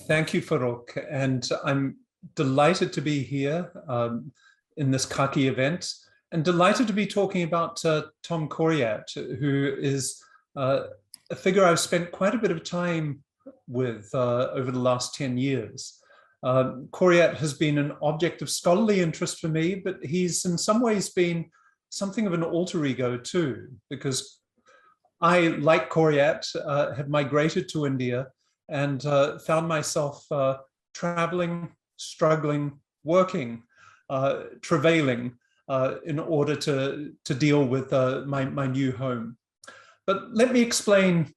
Thank you, Farooq, and I'm delighted to be here in this Khaki event, and delighted to be talking about Tom Coryate, who is a figure I've spent quite a bit of time with over the last 10 years. Coryate has been an object of scholarly interest for me, but he's in some ways been something of an alter ego too, because I, like Coryate, had migrated to India and found myself traveling, struggling, working, travailing in order to deal with my new home. But let me explain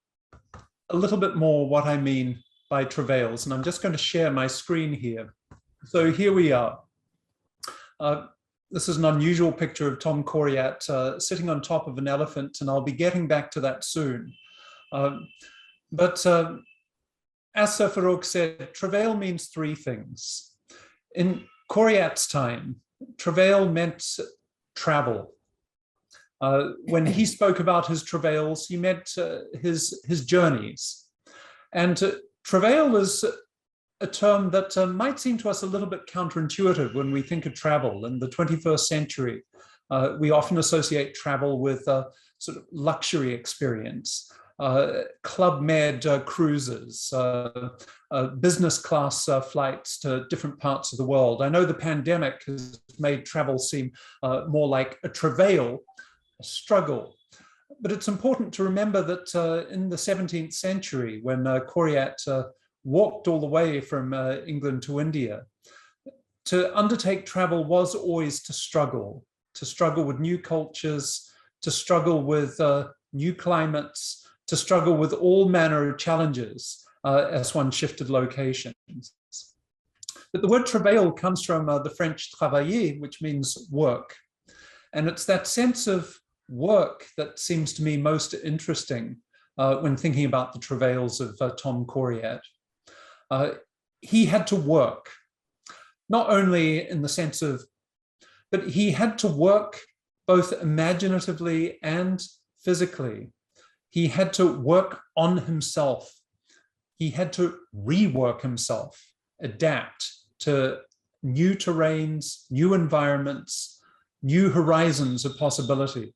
a little bit more what I mean by travails, and I'm just going to share my screen here. So here we are. This is an unusual picture of Tom Coryate sitting on top of an elephant, and I'll be getting back to that soon. As Sir Farooq said, travail means three things. In Coryate's time, travail meant travel. When he spoke about his travails, he meant his journeys. And travail is a term that might seem to us a little bit counterintuitive when we think of travel. In the 21st century, we often associate travel with a sort of luxury experience. Club Med cruises, business class flights to different parts of the world. I know the pandemic has made travel seem more like a travail, a struggle. But it's important to remember that in the 17th century, when Coryate walked all the way from England to India, to undertake travel was always to struggle with new cultures, to struggle with new climates, to struggle with all manner of challenges as one shifted locations. But the word travail comes from the French travailler, which means work. And it's that sense of work that seems to me most interesting when thinking about the travails of Tom Coryate. He had to work, not only in the sense of, but he had to work both imaginatively and physically. He had to work on himself. He had to rework himself, adapt to new terrains, new environments, new horizons of possibility.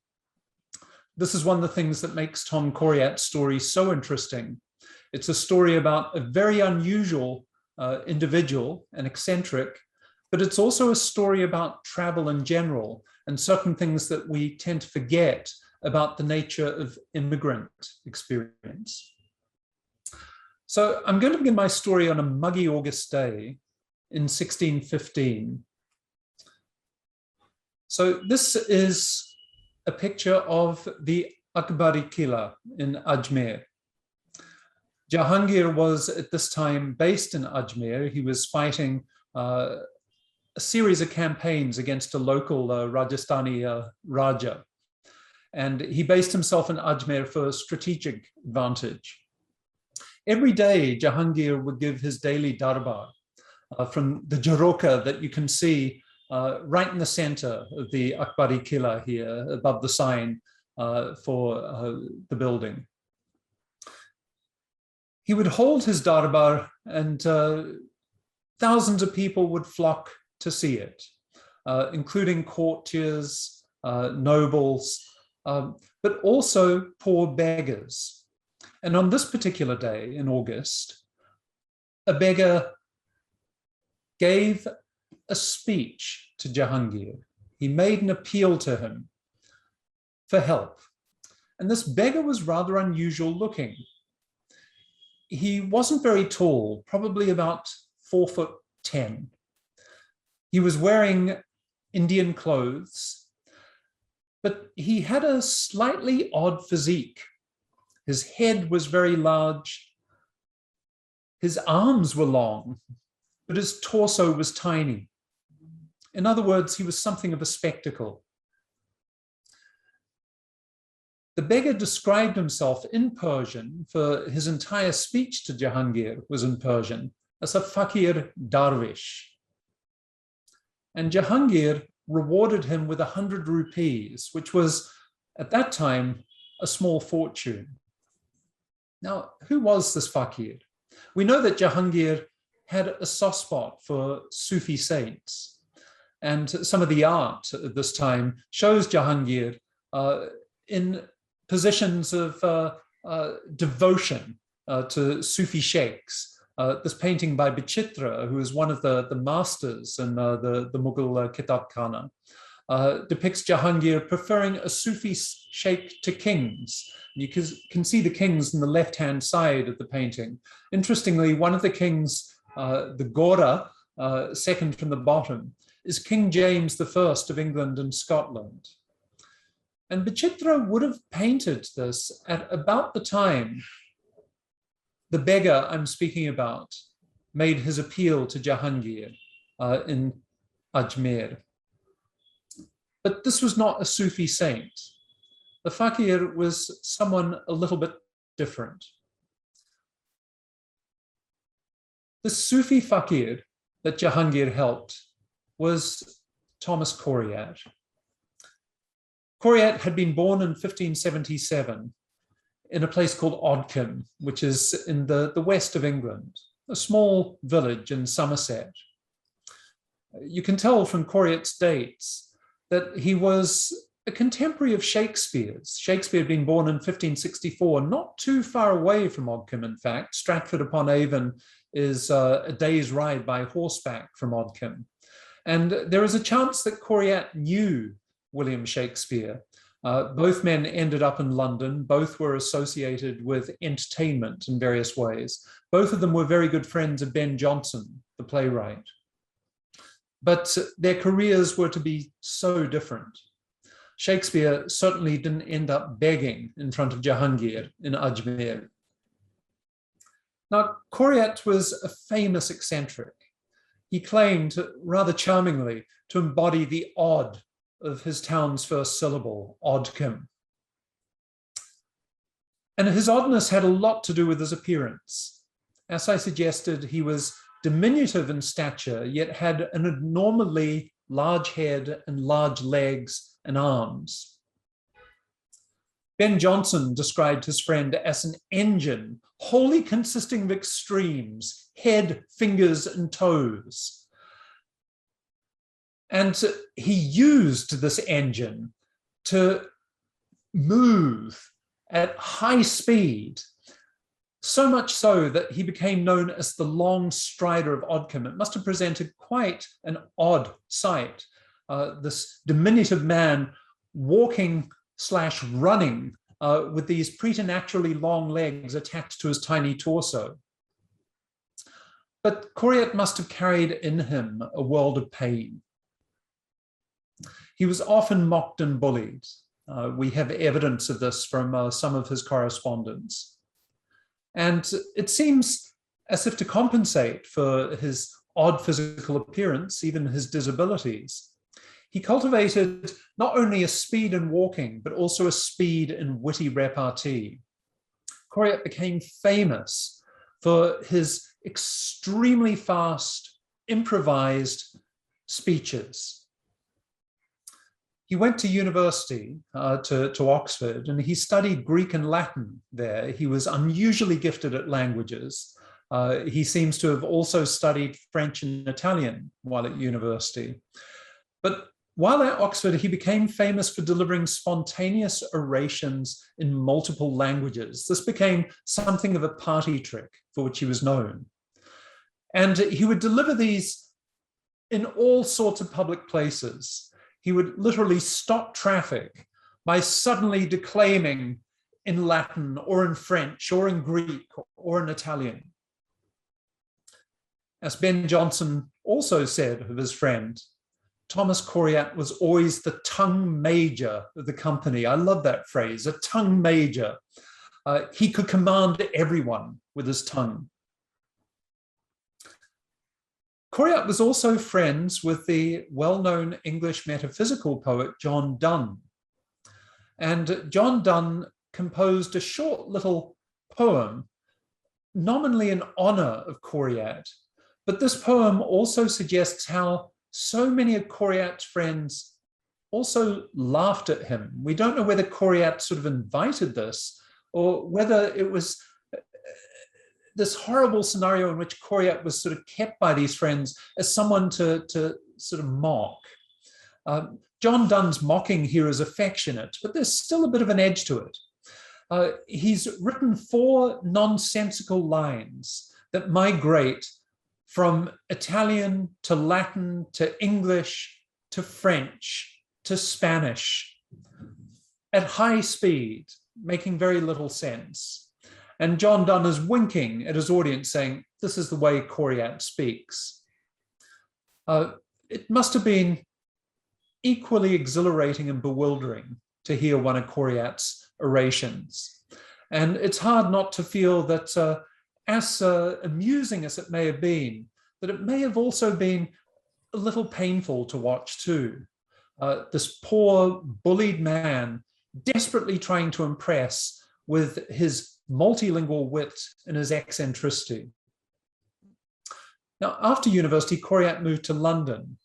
This is one of the things that makes Tom Coryate's story so interesting. It's a story about a very unusual individual, an eccentric, but it's also a story about travel in general and certain things that we tend to forget about the nature of immigrant experience. So I'm going to begin my story on a muggy August day in 1615. So this is a picture of the Akbari Qila in Ajmer. Jahangir was at this time based in Ajmer. He was fighting a series of campaigns against a local Rajasthani Raja. And he based himself in Ajmer for a strategic advantage. Every day, Jahangir would give his daily darbar from the Jaroka that you can see right in the center of the Akbari Qila here, above the sign for the building. He would hold his darbar and thousands of people would flock to see it, including courtiers, nobles, but also poor beggars. And on this particular day in August, a beggar gave a speech to Jahangir. He made an appeal to him for help. And this beggar was rather unusual looking. He wasn't very tall, probably about 4'10". He was wearing Indian clothes, but he had a slightly odd physique. His head was very large. His arms were long, but his torso was tiny. In other words, he was something of a spectacle. The beggar described himself in Persian, for his entire speech to Jahangir was in Persian, as a fakir darwish. And Jahangir rewarded him with 100 rupees, which was, at that time, a small fortune. Now, who was this fakir? We know that Jahangir had a soft spot for Sufi saints. And some of the art at this time shows Jahangir in positions of devotion to Sufi sheikhs. This painting by Bichitra, who is one of the masters in the Mughal Kitab Khana, depicts Jahangir preferring a Sufi sheikh to kings. You can see the kings on the left-hand side of the painting. Interestingly, one of the kings, the Gora, second from the bottom, is King James I of England and Scotland. And Bichitra would have painted this at about the time the beggar I'm speaking about made his appeal to Jahangir in Ajmer. But this was not a Sufi saint. The fakir was someone a little bit different. The Sufi fakir that Jahangir helped was Thomas Coryate. Coryate had been born in 1577 in a place called Odcombe, which is in the west of England, a small village in Somerset. You can tell from Coryate's dates that he was a contemporary of Shakespeare's. Shakespeare had been born in 1564, not too far away from Odcombe, in fact. Stratford-upon-Avon is a day's ride by horseback from Odcombe. And there is a chance that Coryate knew William Shakespeare. Both men ended up in London. Both were associated with entertainment in various ways. Both of them were very good friends of Ben Jonson, the playwright. But their careers were to be so different. Shakespeare certainly didn't end up begging in front of Jahangir in Ajmer. Now, Coryate was a famous eccentric. He claimed, rather charmingly, to embody the odd of his town's first syllable, Odcombe. And his oddness had a lot to do with his appearance. As I suggested, he was diminutive in stature, yet had an abnormally large head and large legs and arms. Ben Jonson described his friend as an engine wholly consisting of extremes, head, fingers, and toes. And he used this engine to move at high speed, so much so that he became known as the Long Strider of Odcombe. It must have presented quite an odd sight. This diminutive man walking/running with these preternaturally long legs attached to his tiny torso. But Coryate must have carried in him a world of pain. He was often mocked and bullied. We have evidence of this from some of his correspondence. And it seems as if to compensate for his odd physical appearance, even his disabilities, he cultivated not only a speed in walking, but also a speed in witty repartee. Coryate became famous for his extremely fast, improvised speeches. He went to university, to Oxford, and he studied Greek and Latin there. He was unusually gifted at languages. He seems to have also studied French and Italian while at university. But while at Oxford, he became famous for delivering spontaneous orations in multiple languages. This became something of a party trick for which he was known. And he would deliver these in all sorts of public places. He would literally stop traffic by suddenly declaiming in Latin or in French or in Greek or in Italian. As Ben Jonson also said of his friend, Thomas Coryate was always the tongue major of the company. I love that phrase, a tongue major. He could command everyone with his tongue. Coryate was also friends with the well-known English metaphysical poet John Donne. And John Donne composed a short little poem, nominally in honor of Coryate. But this poem also suggests how so many of Coryate's friends also laughed at him. We don't know whether Coryate sort of invited this or whether it was this horrible scenario in which Coryate was sort of kept by these friends as someone to sort of mock. John Donne's mocking here is affectionate, but there's still a bit of an edge to it. He's written 4 nonsensical lines that migrate from Italian to Latin to English to French to Spanish at high speed, making very little sense. And John Donne is winking at his audience saying, this is the way Coryate speaks. It must have been equally exhilarating and bewildering to hear one of Coryate's orations. And it's hard not to feel that as amusing as it may have been, that it may have also been a little painful to watch too. This poor bullied man desperately trying to impress with his multilingual wit and his eccentricity. Now, after university, Coryate moved to London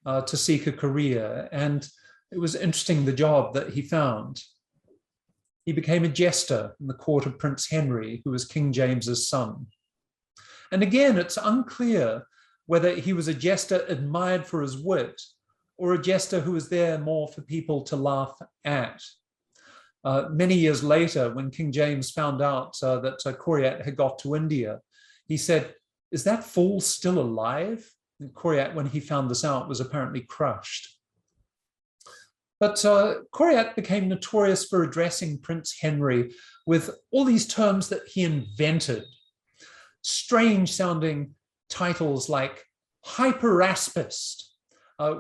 to seek a career, and it was interesting the job that he found. He became a jester in the court of Prince Henry, who was King James's son. And again, it's unclear whether he was a jester admired for his wit or a jester who was there more for people to laugh at. Many years later, when King James found out that Coryate had got to India, he said, "Is that fool still alive?" And Coryate, when he found this out, was apparently crushed. But Coryate became notorious for addressing Prince Henry with all these terms that he invented. Strange sounding titles like hyperaspist,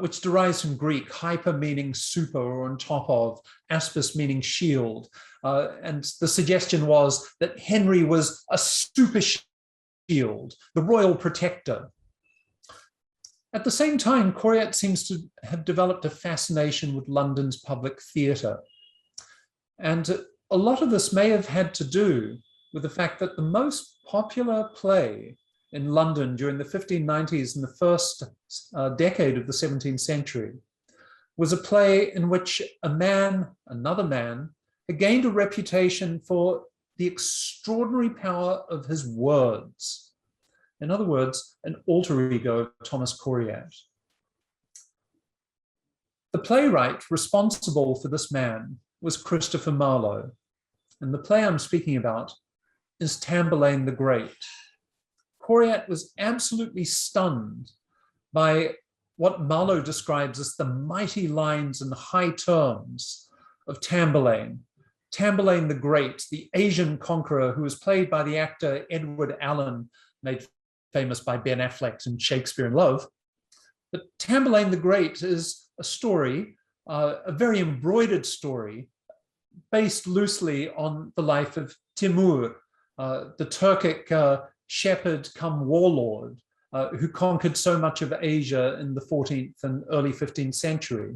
which derives from Greek, hyper meaning super or on top of, aspis meaning shield. And the suggestion was that Henry was a super shield, the royal protector. At the same time, Coryate seems to have developed a fascination with London's public theatre. And a lot of this may have had to do with the fact that the most popular play in London during the 1590s and the first decade of the 17th century was a play in which a man, another man, had gained a reputation for the extraordinary power of his words. In other words, an alter ego of Thomas Coryate. The playwright responsible for this man was Christopher Marlowe. And the play I'm speaking about is Tamburlaine the Great. Coryate was absolutely stunned by what Marlowe describes as the mighty lines and high terms of Tamburlaine. Tamburlaine the Great, the Asian conqueror who was played by the actor Edward Allen, made famous by Ben Affleck in Shakespeare in Love. But Tamburlaine the Great is a story, a very embroidered story, based loosely on the life of Timur, the Turkic shepherd come warlord who conquered so much of Asia in the 14th and early 15th century.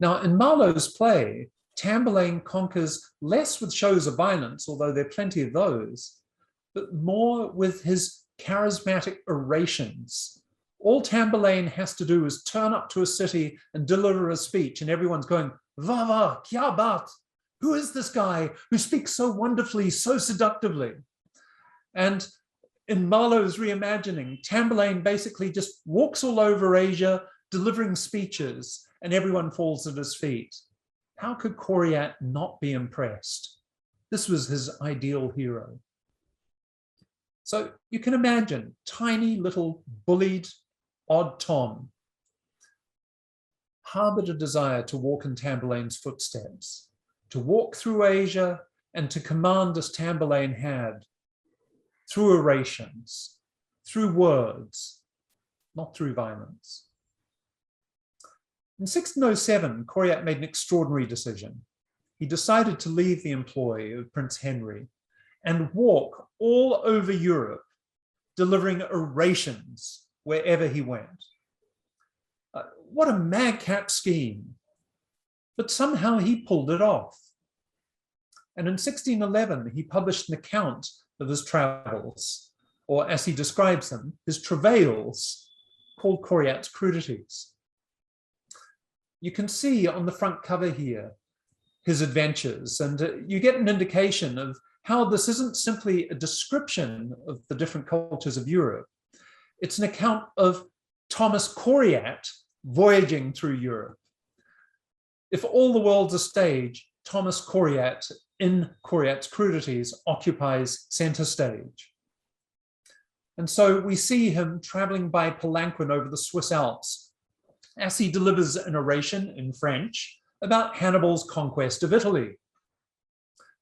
Now, in Marlowe's play, Tamburlaine conquers less with shows of violence, although there are plenty of those, but more with his charismatic orations. All Tamburlaine has to do is turn up to a city and deliver a speech, and everyone's going, "Va va, kya baat? Who is this guy who speaks so wonderfully, so seductively?" And in Marlowe's reimagining, Tamburlaine basically just walks all over Asia, delivering speeches, and everyone falls at his feet. How could Coryate not be impressed? This was his ideal hero. So you can imagine, tiny little bullied odd Tom harbored a desire to walk in Tamburlaine's footsteps, to walk through Asia and to command as Tamburlaine had, through orations, through words, not through violence. In 1607, Coryate made an extraordinary decision. He decided to leave the employ of Prince Henry and walk all over Europe, delivering orations wherever he went. What a madcap scheme, but somehow he pulled it off. And in 1611, he published an account of his travels, or as he describes them, his travails, called Coryate's Crudities. You can see on the front cover here his adventures, and you get an indication of how this isn't simply a description of the different cultures of Europe. It's an account of Thomas Coryate voyaging through Europe. If all the world's a stage, Thomas Coryate in Coryate's Crudities occupies center stage. And so we see him traveling by palanquin over the Swiss Alps as he delivers an oration in French about Hannibal's conquest of Italy.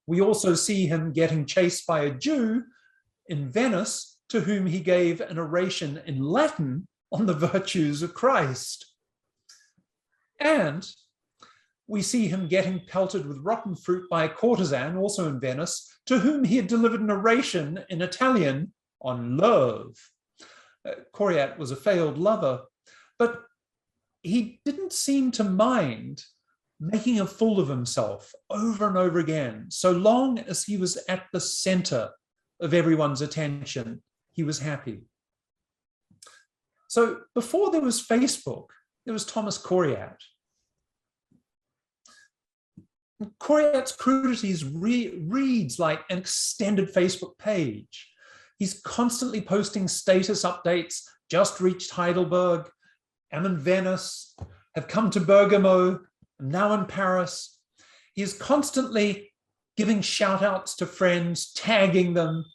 We also see him getting chased by a Jew in Venice, to whom he gave an oration in Latin on the virtues of Christ. And we see him getting pelted with rotten fruit by a courtesan, also in Venice, to whom he had delivered an oration in Italian on love. Coryate was a failed lover, but he didn't seem to mind making a fool of himself over and over again. So long as he was at the center of everyone's attention, he was happy. So before there was Facebook, there was Thomas Coryate. Coryate's Crudities reads like an extended Facebook page. He's constantly posting status updates, just reached Heidelberg, am in Venice, have come to Bergamo, I'm now in Paris. He is constantly giving shout outs to friends, tagging them,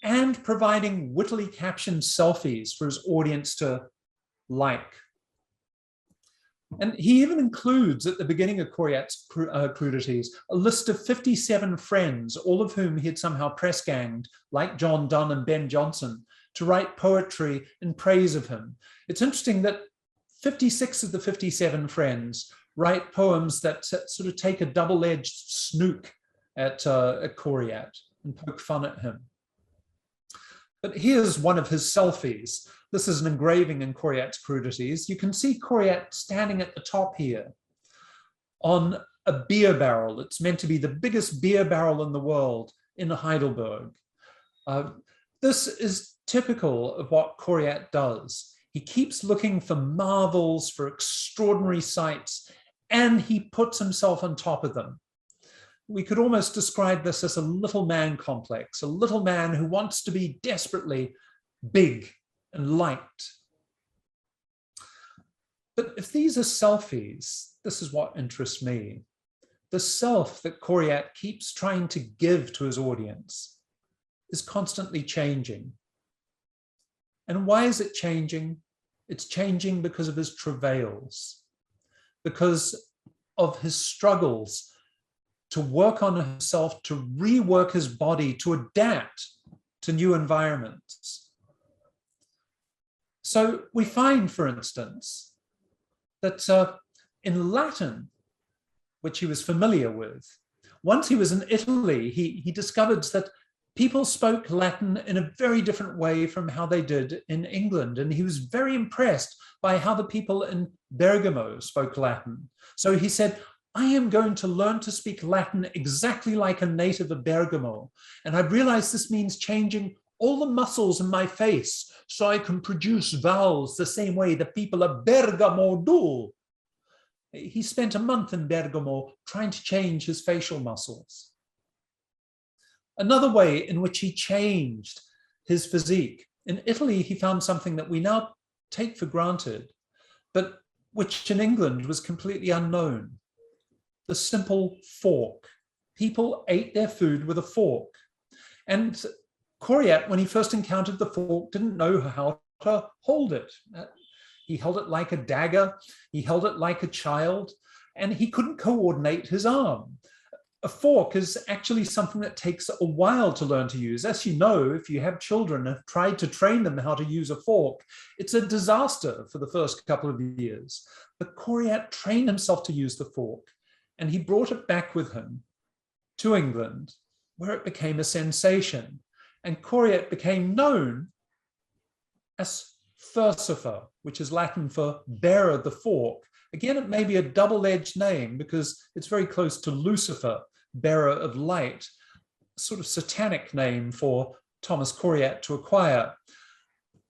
and providing wittily captioned selfies for his audience to like. And he even includes at the beginning of Coryate's Crudities a list of 57 friends, all of whom he had somehow press ganged, like John Donne and Ben Jonson, to write poetry in praise of him. It's interesting that 56 of the 57 friends write poems that sort of take a double-edged snook at Coryate and poke fun at him. But here's one of his selfies. This is an engraving in Coryate's Crudities. You can see Coryate standing at the top here on a beer barrel. It's meant to be the biggest beer barrel in the world in Heidelberg. This is typical of what Coryate does. He keeps looking for marvels, for extraordinary sights, and he puts himself on top of them. We could almost describe this as a little man complex, a little man who wants to be desperately big and liked. But if these are selfies, this is what interests me. The self that Coryate keeps trying to give to his audience is constantly changing. And why is it changing? It's changing because of his travails, because of his struggles to work on himself, to rework his body, to adapt to new environments. So we find, for instance, that in Latin, which he was familiar with, once he was in Italy, he discovered that people spoke Latin in a very different way from how they did in England. And he was very impressed by how the people in Bergamo spoke Latin. So he said, I am going to learn to speak Latin exactly like a native of Bergamo. And I realized this means changing all the muscles in my face so I can produce vowels the same way the people of Bergamo do. He spent a month in Bergamo trying to change his facial muscles. Another way in which he changed his physique. In Italy, he found something that we now take for granted, but which in England was completely unknown. The simple fork. People ate their food with a fork. And Coryate, when he first encountered the fork, didn't know how to hold it. He held it like a dagger, he held it like a child, and he couldn't coordinate his arm. A fork is actually something that takes a while to learn to use. As you know, if you have children and have tried to train them how to use a fork, it's a disaster for the first couple of years. But Coryate trained himself to use the fork, and he brought it back with him to England, where it became a sensation. And Coryate became known as Thursifer, which is Latin for bearer the fork. Again, it may be a double-edged name because it's very close to Lucifer, bearer of light, a sort of satanic name for Thomas Coryate to acquire.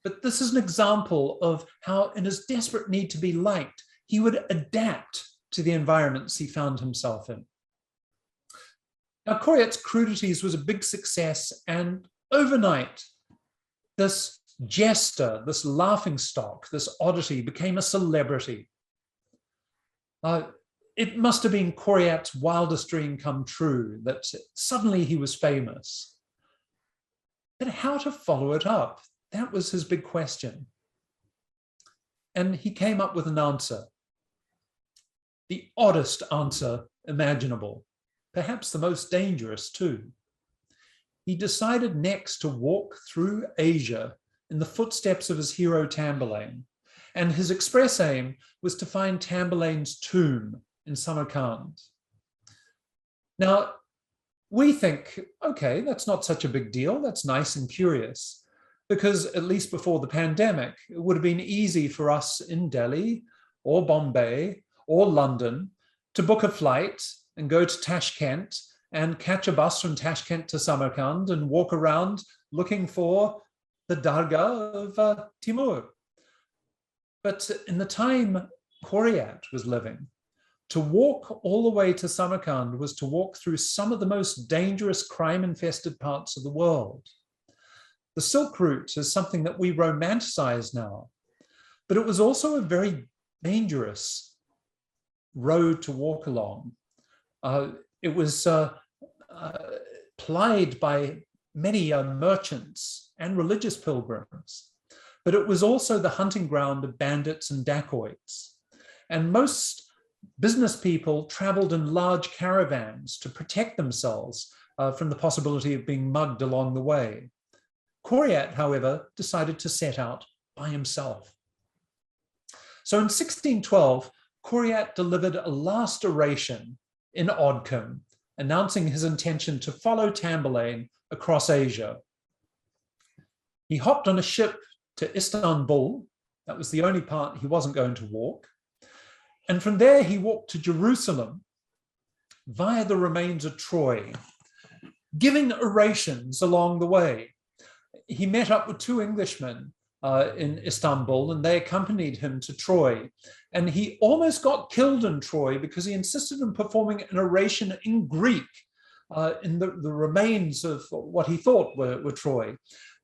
But this is an example of how, in his desperate need to be liked, he would adapt to the environments he found himself in. Now, Coryat's crudities was a big success, and overnight, this jester, this laughingstock, this oddity became a celebrity. It must have been Coryat's wildest dream come true that suddenly he was famous. But how to follow it up? That was his big question. And he came up with an answer, the oddest answer imaginable, perhaps the most dangerous too. He decided next to walk through Asia in the footsteps of his hero Tamburlaine, and his express aim was to find Tamburlaine's tomb in Samarkand. Now, we think, okay, that's not such a big deal, that's nice and curious, because at least before the pandemic, it would have been easy for us in Delhi or Bombay or London to book a flight and go to Tashkent and catch a bus from Tashkent to Samarkand and walk around looking for the Dargah of Timur. But in the time Coryate was living, to walk all the way to Samarkand was to walk through some of the most dangerous crime-infested parts of the world. The Silk Route is something that we romanticize now, but it was also a very dangerous road to walk along. It was plied by many merchants and religious pilgrims, but it was also the hunting ground of bandits and dacoits. And most business people traveled in large caravans to protect themselves from the possibility of being mugged along the way. Coryate, however, decided to set out by himself. So in 1612, Coryate delivered a last oration in Odkham, announcing his intention to follow Tamburlaine across Asia. He hopped on a ship to Istanbul. That was the only part he wasn't going to walk. And from there, he walked to Jerusalem via the remains of Troy, giving orations along the way. He met up with two Englishmen in Istanbul, and they accompanied him to Troy. And he almost got killed in Troy because he insisted on performing an oration in Greek in the remains of what he thought were Troy,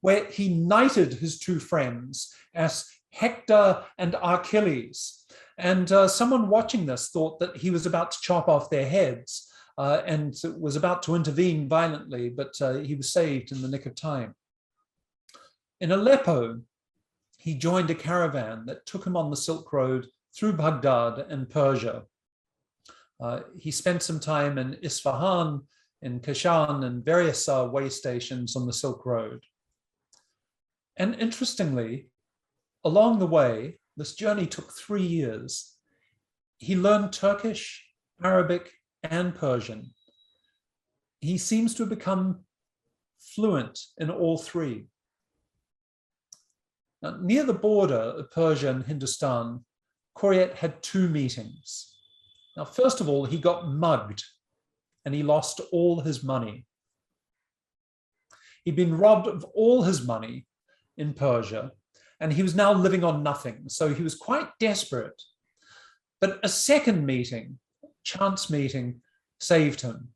where he knighted his two friends as Hector and Achilles. And someone watching this thought that he was about to chop off their heads and was about to intervene violently, but he was saved in the nick of time. In Aleppo, he joined a caravan that took him on the Silk Road through Baghdad and Persia. He spent some time in Isfahan, in Kashan, and various way stations on the Silk Road. And interestingly, along the way, this journey took 3 years. He learned Turkish, Arabic, and Persian. He seems to have become fluent in all three. Now, near the border of Persia and Hindustan, Coryate had two meetings. Now, first of all, he got mugged and he lost all his money. He'd been robbed of all his money in Persia, and he was now living on nothing. So he was quite desperate. But a second meeting, chance meeting, saved him.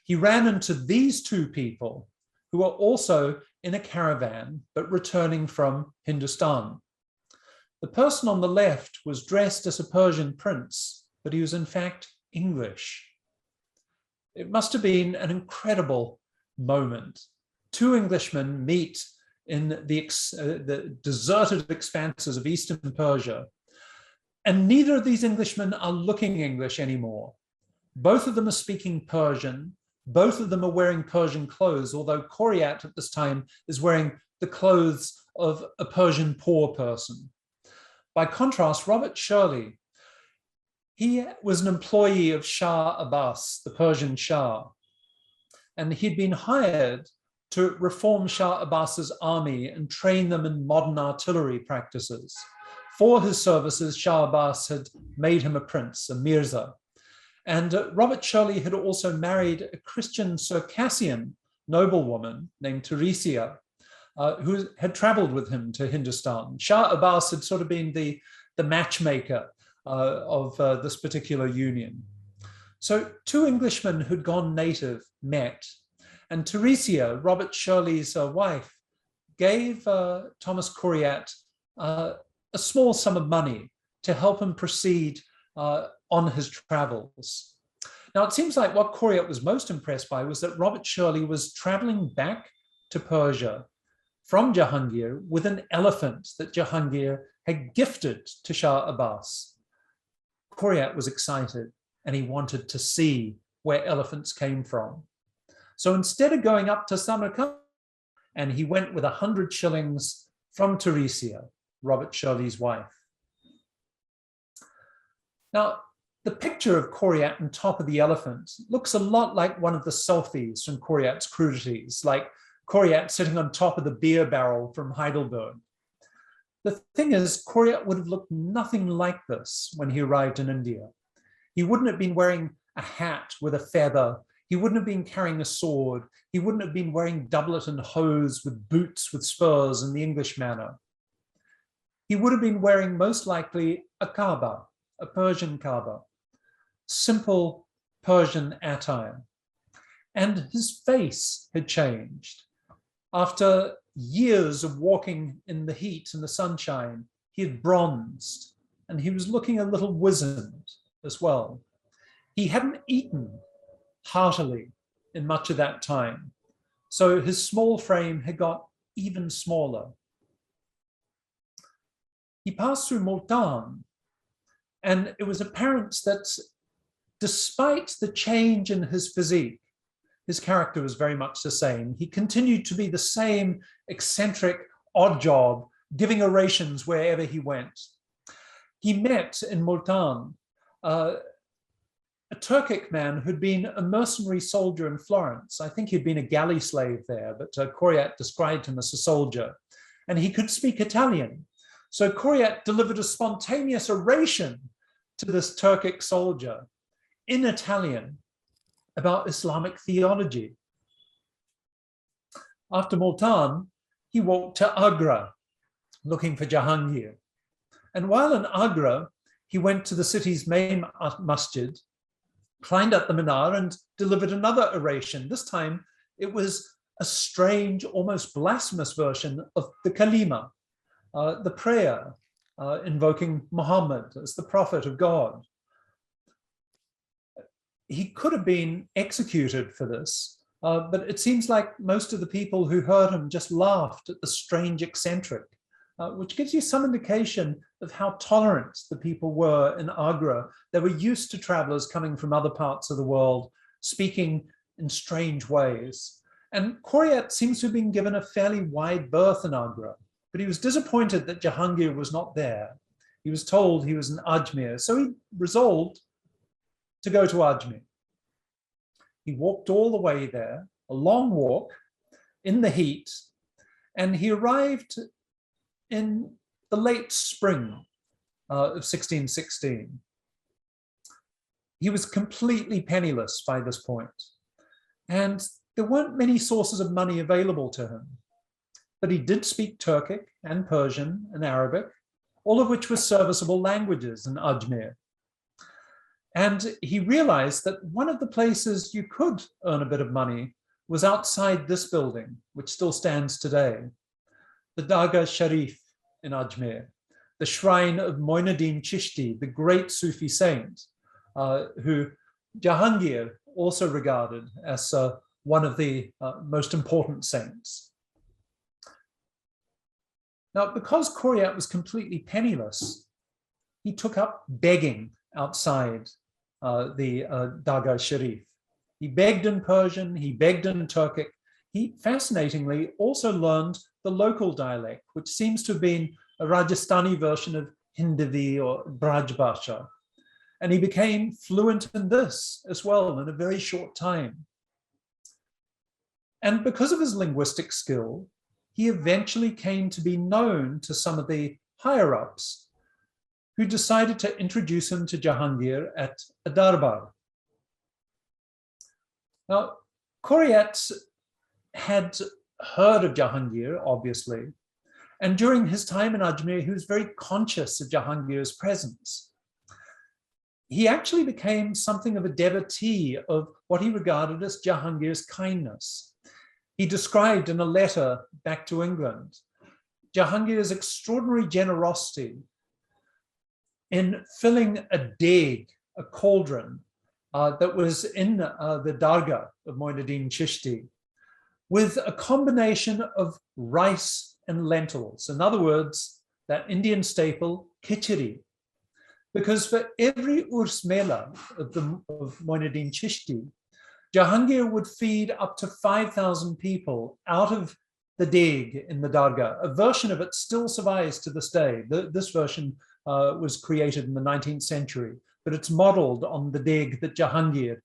He ran into these two people who were also in a caravan, but returning from Hindustan. The person on the left was dressed as a Persian prince, but he was in fact English. It must have been an incredible moment. Two Englishmen meet in the deserted expanses of Eastern Persia, and neither of these Englishmen are looking English anymore. Both of them are speaking Persian. Both of them are wearing Persian clothes, although Coryate at this time is wearing the clothes of a Persian poor person. By contrast, Robert Shirley, he was an employee of Shah Abbas, the Persian Shah, and he'd been hired to reform Shah Abbas's army and train them in modern artillery practices. For his services, Shah Abbas had made him a prince, a Mirza. And Robert Shirley had also married a Christian Circassian noblewoman named Teresia, who had traveled with him to Hindustan. Shah Abbas had sort of been the matchmaker of this particular union. So two Englishmen who'd gone native met, and Teresia, Robert Shirley's wife, gave Thomas Coryate a small sum of money to help him proceed on his travels. Now, it seems like what Coryate was most impressed by was that Robert Shirley was traveling back to Persia from Jahangir with an elephant that Jahangir had gifted to Shah Abbas. Coryate was excited and he wanted to see where elephants came from. So instead of going up to Samarkand, and he went with 100 shillings from Teresia, Robert Shirley's wife. Now, the picture of Coryate on top of the elephant looks a lot like one of the selfies from Coryate's crudities, like Coryate sitting on top of the beer barrel from Heidelberg. The thing is, Coryate would have looked nothing like this when he arrived in India. He wouldn't have been wearing a hat with a feather. He wouldn't have been carrying a sword. He wouldn't have been wearing doublet and hose with boots with spurs in the English manner. He would have been wearing most likely a kaba, a Persian kaba, simple Persian attire. And his face had changed. After years of walking in the heat and the sunshine, he had bronzed and he was looking a little wizened as well. He hadn't eaten heartily in much of that time, so his small frame had got even smaller. He passed through Multan, and it was apparent that despite the change in his physique, his character was very much the same. He continued to be the same eccentric, odd job, giving orations wherever he went. He met in Multan a Turkic man who'd been a mercenary soldier in Florence. I think he'd been a galley slave there, but Coryate described him as a soldier, and he could speak Italian. So Coryate delivered a spontaneous oration to this Turkic soldier in Italian about Islamic theology. After Multan, he walked to Agra, looking for Jahangir. And while in Agra, he went to the city's main masjid, climbed up the minar and delivered another oration. This time, it was a strange, almost blasphemous version of the kalima, the prayer invoking Muhammad as the prophet of God. He could have been executed for this, but it seems like most of the people who heard him just laughed at the strange eccentric, which gives you some indication of how tolerant the people were in Agra. They were used to travelers coming from other parts of the world, speaking in strange ways. And Coryate seems to have been given a fairly wide berth in Agra, but he was disappointed that Jahangir was not there. He was told he was in Ajmer, so he resolved to go to Ajmer. He walked all the way there, a long walk in the heat, and he arrived in the late spring of 1616. He was completely penniless by this point, and there weren't many sources of money available to him. But he did speak Turkic and Persian and Arabic, all of which were serviceable languages in Ajmer. And he realized that one of the places you could earn a bit of money was outside this building, which still stands today, the Dargah Sharif in Ajmer, the shrine of Moinuddin Chishti, the great Sufi saint, who Jahangir also regarded as one of the most important saints. Now, because Coryate was completely penniless, he took up begging outside the Dargah Sharif. He begged in Persian, he begged in Turkic. He fascinatingly also learned the local dialect, which seems to have been a Rajasthani version of Hindavi or Braj Bhasha. And he became fluent in this as well in a very short time. And because of his linguistic skill, he eventually came to be known to some of the higher-ups who decided to introduce him to Jahangir at a darbar. Now, Coryate had heard of Jahangir, obviously, and during his time in Ajmer, he was very conscious of Jahangir's presence. he actually became something of a devotee of what he regarded as Jahangir's kindness. He described in a letter back to England Jahangir's extraordinary generosity in filling a deg, a cauldron, that was in the Dargah of Moinuddin Chishti, with a combination of rice and lentils. In other words, that Indian staple, khichdi. Because for every Urs Mela of Moinuddin Chishti, Jahangir would feed up to 5,000 people out of the deg in the Dargah. A version of it still survives to this day. This version was created in the 19th century, but it's modeled on the deg that Jahangir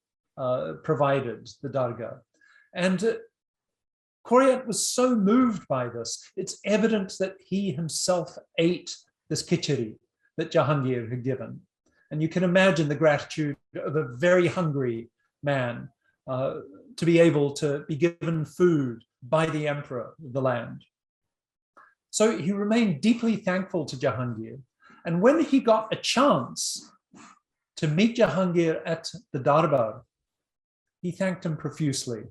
provided, the Dargah. And Coryate was so moved by this, it's evident that he himself ate this khichdi that Jahangir had given. And you can imagine the gratitude of a very hungry man to be able to be given food by the emperor of the land. So he remained deeply thankful to Jahangir. And when he got a chance to meet Jahangir at the Darbar, he thanked him profusely.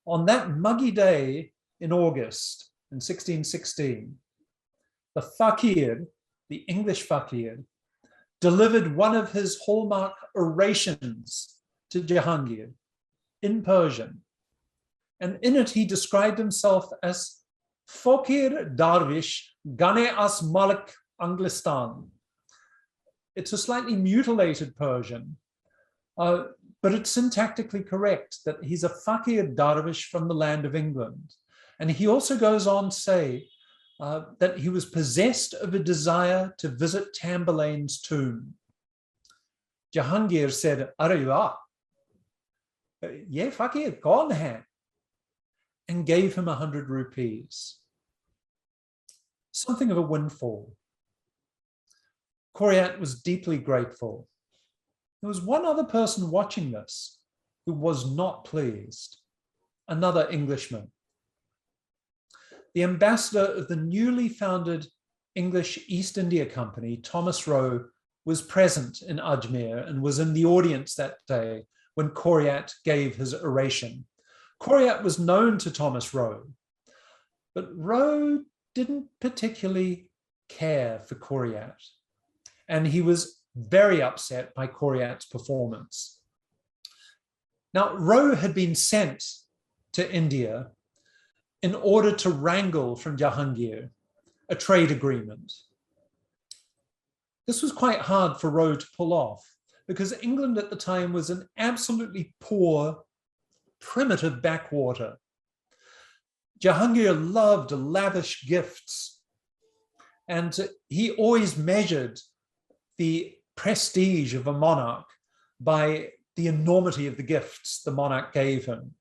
On that muggy day in August in 1616, the fakir, the English fakir, delivered one of his hallmark orations to Jahangir in Persian. And in it, he described himself as Fakir Darvish Gane as Malik Anglistan. It's a slightly mutilated Persian, but it's syntactically correct that he's a fakir darvish from the land of England. And he also goes on to say that he was possessed of a desire to visit Tamburlaine's tomb. Jahangir said, "Areyva, ye fakir, kaun hai?" and gave him 100 rupees. Something of a windfall. Coryate was deeply grateful. There was one other person watching this who was not pleased, another Englishman. The ambassador of the newly founded English East India Company, Thomas Roe, was present in Ajmer and was in the audience that day when Coryate gave his oration. Coryate was known to Thomas Roe, but Roe didn't particularly care for Coryate, and he was very upset by Coryate's performance. Now, Roe had been sent to India in order to wrangle from Jahangir a trade agreement. This was quite hard for Roe to pull off because England at the time was an absolutely poor, primitive backwater. Jahangir loved lavish gifts, and he always measured the prestige of a monarch by the enormity of the gifts the monarch gave him.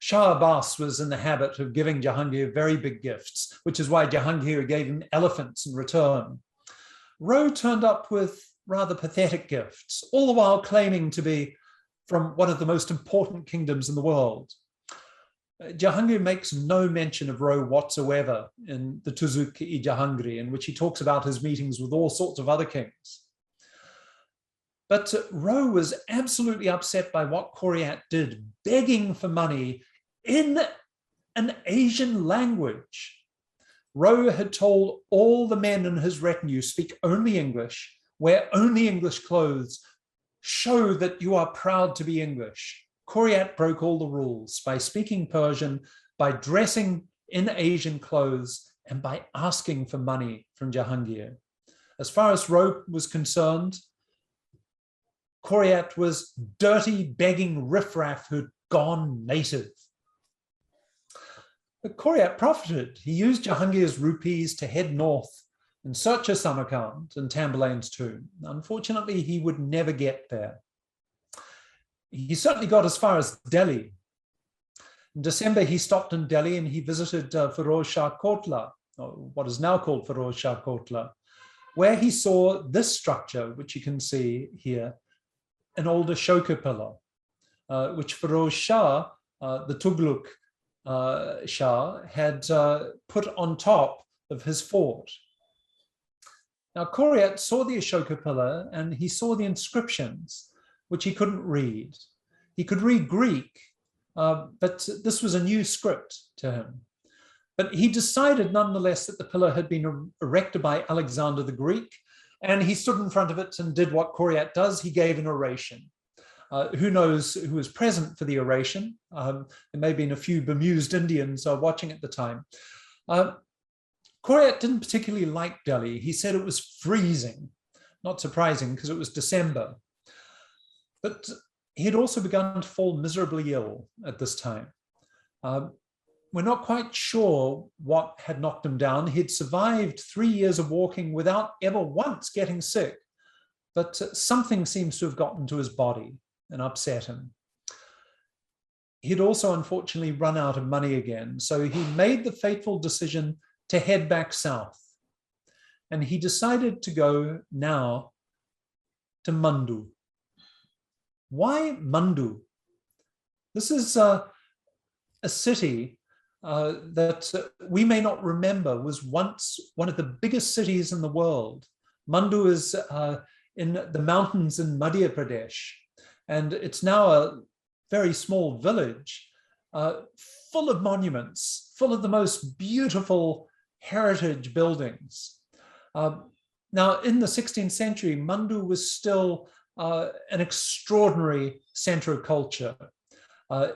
Shah Abbas was in the habit of giving Jahangir very big gifts, which is why Jahangir gave him elephants in return. Roe turned up with rather pathetic gifts, all the while claiming to be from one of the most important kingdoms in the world. Jahangir makes no mention of Roe whatsoever in the Tuzuk-i Jahangiri, in which he talks about his meetings with all sorts of other kings. But Roe was absolutely upset by what Coryate did, begging for money in an Asian language. Roe had told all the men in his retinue, speak only English, wear only English clothes, show that you are proud to be English. Coryate broke all the rules by speaking Persian, by dressing in Asian clothes, and by asking for money from Jahangir. As far as Roe was concerned, Coryate was dirty, begging riffraff who'd gone native. But Coryate profited. He used Jahangir's rupees to head north in search of Samarkand and Tamburlaine's tomb. Unfortunately, he would never get there. He certainly got as far as Delhi. In December, he stopped in Delhi and he visited Firoz Shah Kotla, or what is now called Firoz Shah Kotla, where he saw this structure, which you can see here, an old Ashoka pillar, which Firoz Shah, the Tughlaq Shah, had put on top of his fort. Now, Coryate saw the Ashoka pillar and he saw the inscriptions, which he couldn't read. He could read Greek, but this was a new script to him. But he decided nonetheless that the pillar had been erected by Alexander the Greek, and he stood in front of it and did what Coryate does. He gave an oration. Who knows who was present for the oration? There may have been a few bemused Indians watching at the time. Coryate didn't particularly like Delhi. He said it was freezing, not surprising because it was December. But he had also begun to fall miserably ill at this time. We're not quite sure what had knocked him down. He'd survived 3 years of walking without ever once getting sick, but something seems to have gotten to his body and upset him. He'd also unfortunately run out of money again, so he made the fateful decision to head back south. And he decided to go now to Mandu. Why Mandu? This is a city that we may not remember was once one of the biggest cities in the world. Mandu is in the mountains in Madhya Pradesh, and it's now a very small village full of monuments, full of the most beautiful heritage buildings. Now, in the 16th century, Mandu was still an extraordinary center of culture.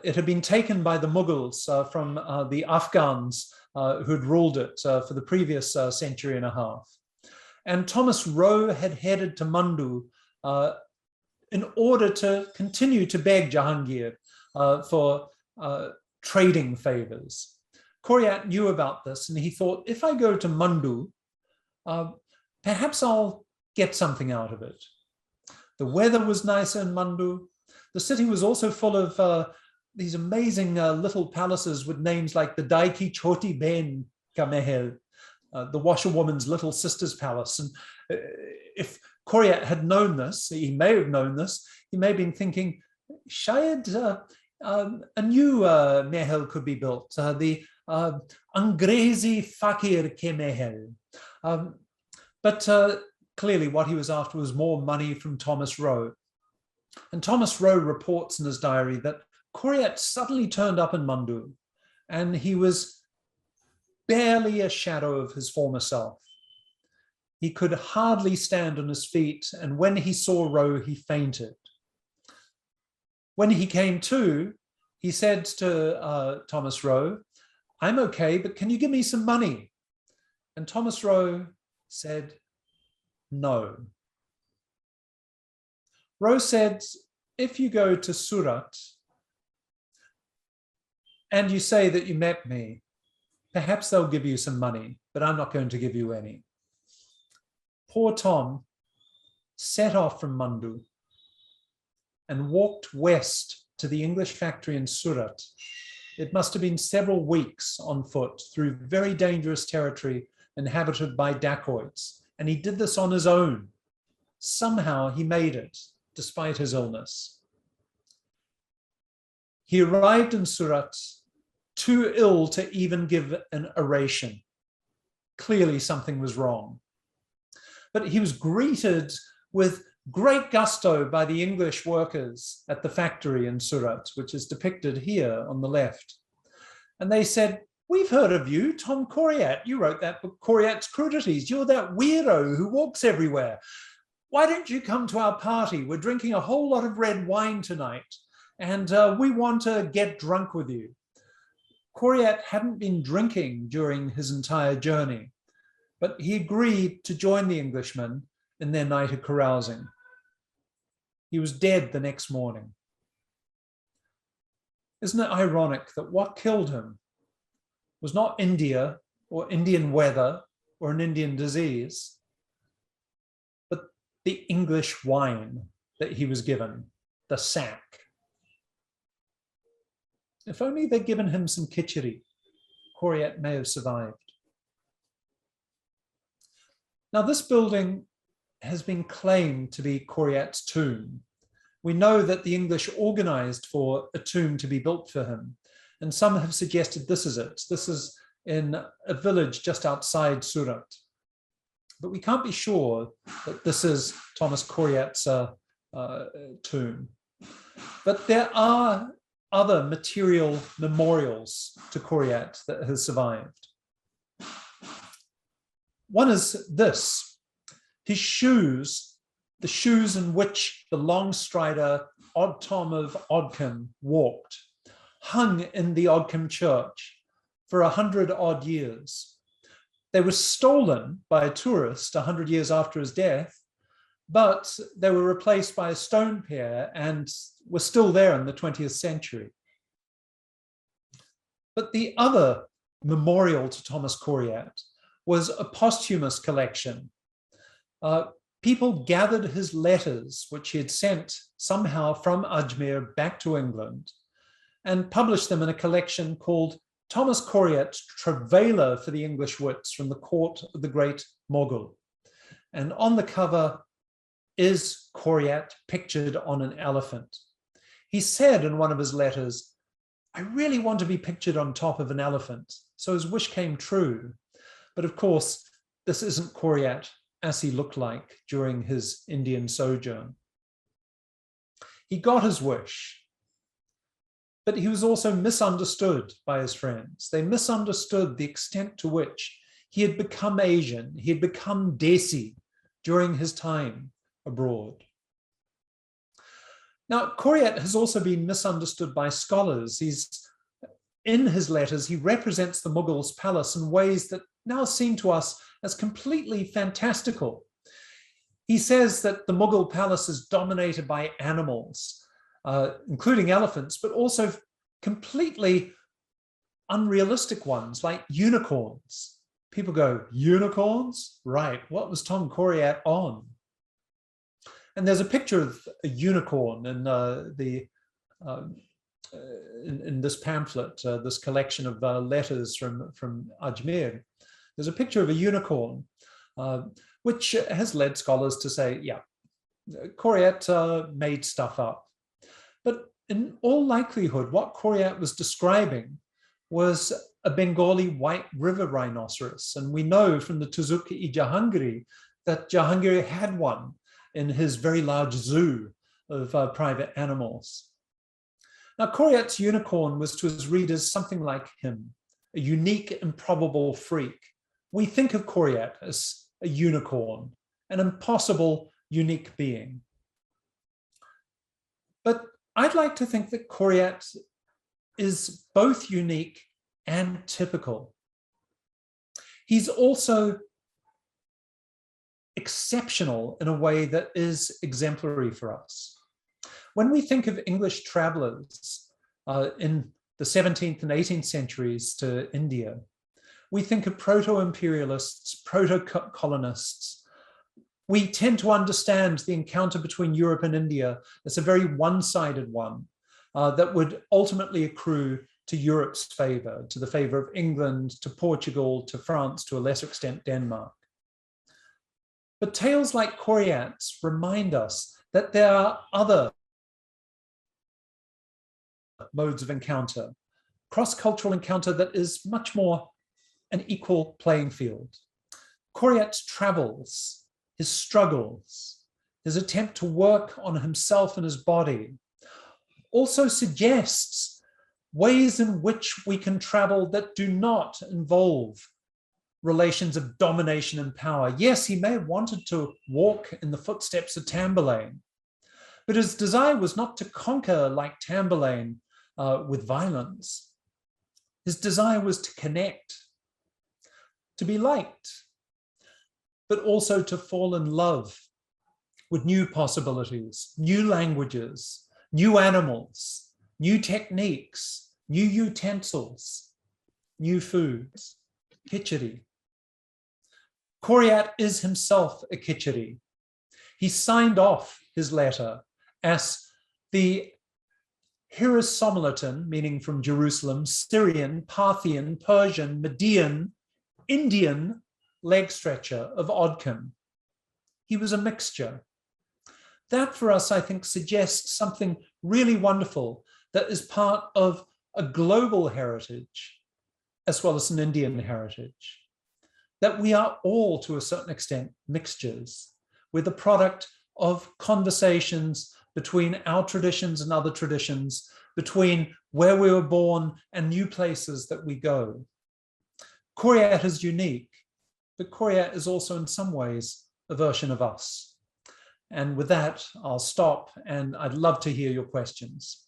It had been taken by the Mughals from the Afghans who had ruled it for the previous century and a half. And Thomas Roe had headed to Mandu in order to continue to beg Jahangir for trading favors. Coryate knew about this, and he thought, if I go to Mandu, perhaps I'll get something out of it. The weather was nicer in Mandu. The city was also full of these amazing little palaces with names like the Dai Ki Choti Ben Ka Mahal, the washerwoman's little sister's palace. And if Coryate had known this, he may have known this, he may have been thinking, shayad a new mahal could be built, the Angrezi Fakir Ke Mahal. But clearly what he was after was more money from Thomas Roe. And Thomas Roe reports in his diary that Coryate suddenly turned up in Mandu, and he was barely a shadow of his former self. He could hardly stand on his feet, and when he saw Roe, he fainted. When he came to, he said to Thomas Roe, "I'm okay, but can you give me some money?" And Thomas Roe said, "No." Roe said, "If you go to Surat and you say that you met me, perhaps they'll give you some money, but I'm not going to give you any." Poor Tom set off from Mandu and walked west to the English factory in Surat. It must have been several weeks on foot through very dangerous territory inhabited by dacoits, and he did this on his own. Somehow he made it, despite his illness. He arrived in Surat too ill to even give an oration. Clearly something was wrong. But he was greeted with great gusto by the English workers at the factory in Surat, which is depicted here on the left. And they said, "We've heard of you, Tom Coryate. You wrote that book, Coryate's Crudities. You're that weirdo who walks everywhere. Why don't you come to our party? We're drinking a whole lot of red wine tonight, and we want to get drunk with you." Coryate hadn't been drinking during his entire journey, but he agreed to join the Englishmen in their night of carousing. He was dead the next morning. Isn't it ironic that what killed him was not India or Indian weather or an Indian disease, but the English wine that he was given, the sack. If only they'd given him some khichdi, Coryate may have survived. Now, this building has been claimed to be Coryate's tomb. We know that the English organized for a tomb to be built for him, and some have suggested this is it. This is in a village just outside Surat. but we can't be sure that this is Thomas Coryate's tomb. But there are other material memorials to Coryate that has survived. One is this: his shoes, the shoes in which the long strider Odd Tom of Odcombe walked, hung in the Odcombe church for 100 odd years. They were stolen by a tourist 100 years after his death, but they were replaced by a stone pair and were still there in the 20th century. But the other memorial to Thomas Coryate was a posthumous collection. People gathered his letters, which he had sent somehow from Ajmer back to England, and published them in a collection called Thomas Coryate, Travails for the English Wits, from the court of the great Mughal. And on the cover is Coryate pictured on an elephant. He said in one of his letters, "I really want to be pictured on top of an elephant." So his wish came true. But of course, this isn't Coryate as he looked like during his Indian sojourn. He got his wish, but he was also misunderstood by his friends. They misunderstood the extent to which he had become Asian, he had become Desi during his time abroad. Now, Coryate has also been misunderstood by scholars. In his letters, he represents the Mughals' palace in ways that now seem to us as completely fantastical. He says that the Mughal palace is dominated by animals, including elephants, but also completely unrealistic ones like unicorns. People go, unicorns? Right, what was Tom Coryate on? And there's a picture of a unicorn in this pamphlet, this collection of letters from Ajmer. There's a picture of a unicorn, which has led scholars to say, yeah, Coryate made stuff up. But in all likelihood, what Coryate was describing was a Bengali white river rhinoceros. And we know from the Tuzuki-i Jahangiri that Jahangir had one in his very large zoo of private animals. Now, Coryate's unicorn was to his readers something like him, a unique, improbable freak. We think of Coryate as a unicorn, an impossible, unique being. But I'd like to think that Coryate is both unique and typical. He's also exceptional in a way that is exemplary for us. When we think of English travelers in the 17th and 18th centuries to India, we think of proto-imperialists, proto-colonists. We tend to understand the encounter between Europe and India as a very one-sided one that would ultimately accrue to Europe's favor, to the favor of England, to Portugal, to France, to a lesser extent, Denmark. But tales like Coryate's remind us that there are other modes of encounter, cross-cultural encounter that is much more an equal playing field. Coryate's travels, his struggles, his attempt to work on himself and his body also suggests ways in which we can travel that do not involve relations of domination and power. Yes, he may have wanted to walk in the footsteps of Tamburlaine, but his desire was not to conquer like Tamburlaine with violence. His desire was to connect, to be liked, but also to fall in love with new possibilities, new languages, new animals, new techniques, new utensils, new foods, khichdi. Coryate is himself a khichdi. He signed off his letter as the Hierosolytan, meaning from Jerusalem, Syrian, Parthian, Persian, Median, Indian leg stretcher of Odcombe. He was a mixture. That for us, I think, suggests something really wonderful that is part of a global heritage as well as an Indian heritage. that we are all, to a certain extent, mixtures. We're the product of conversations between our traditions and other traditions, between where we were born and new places that we go. Coryate is unique, but Coryate is also in some ways a version of us. And with that, I'll stop, and I'd love to hear your questions.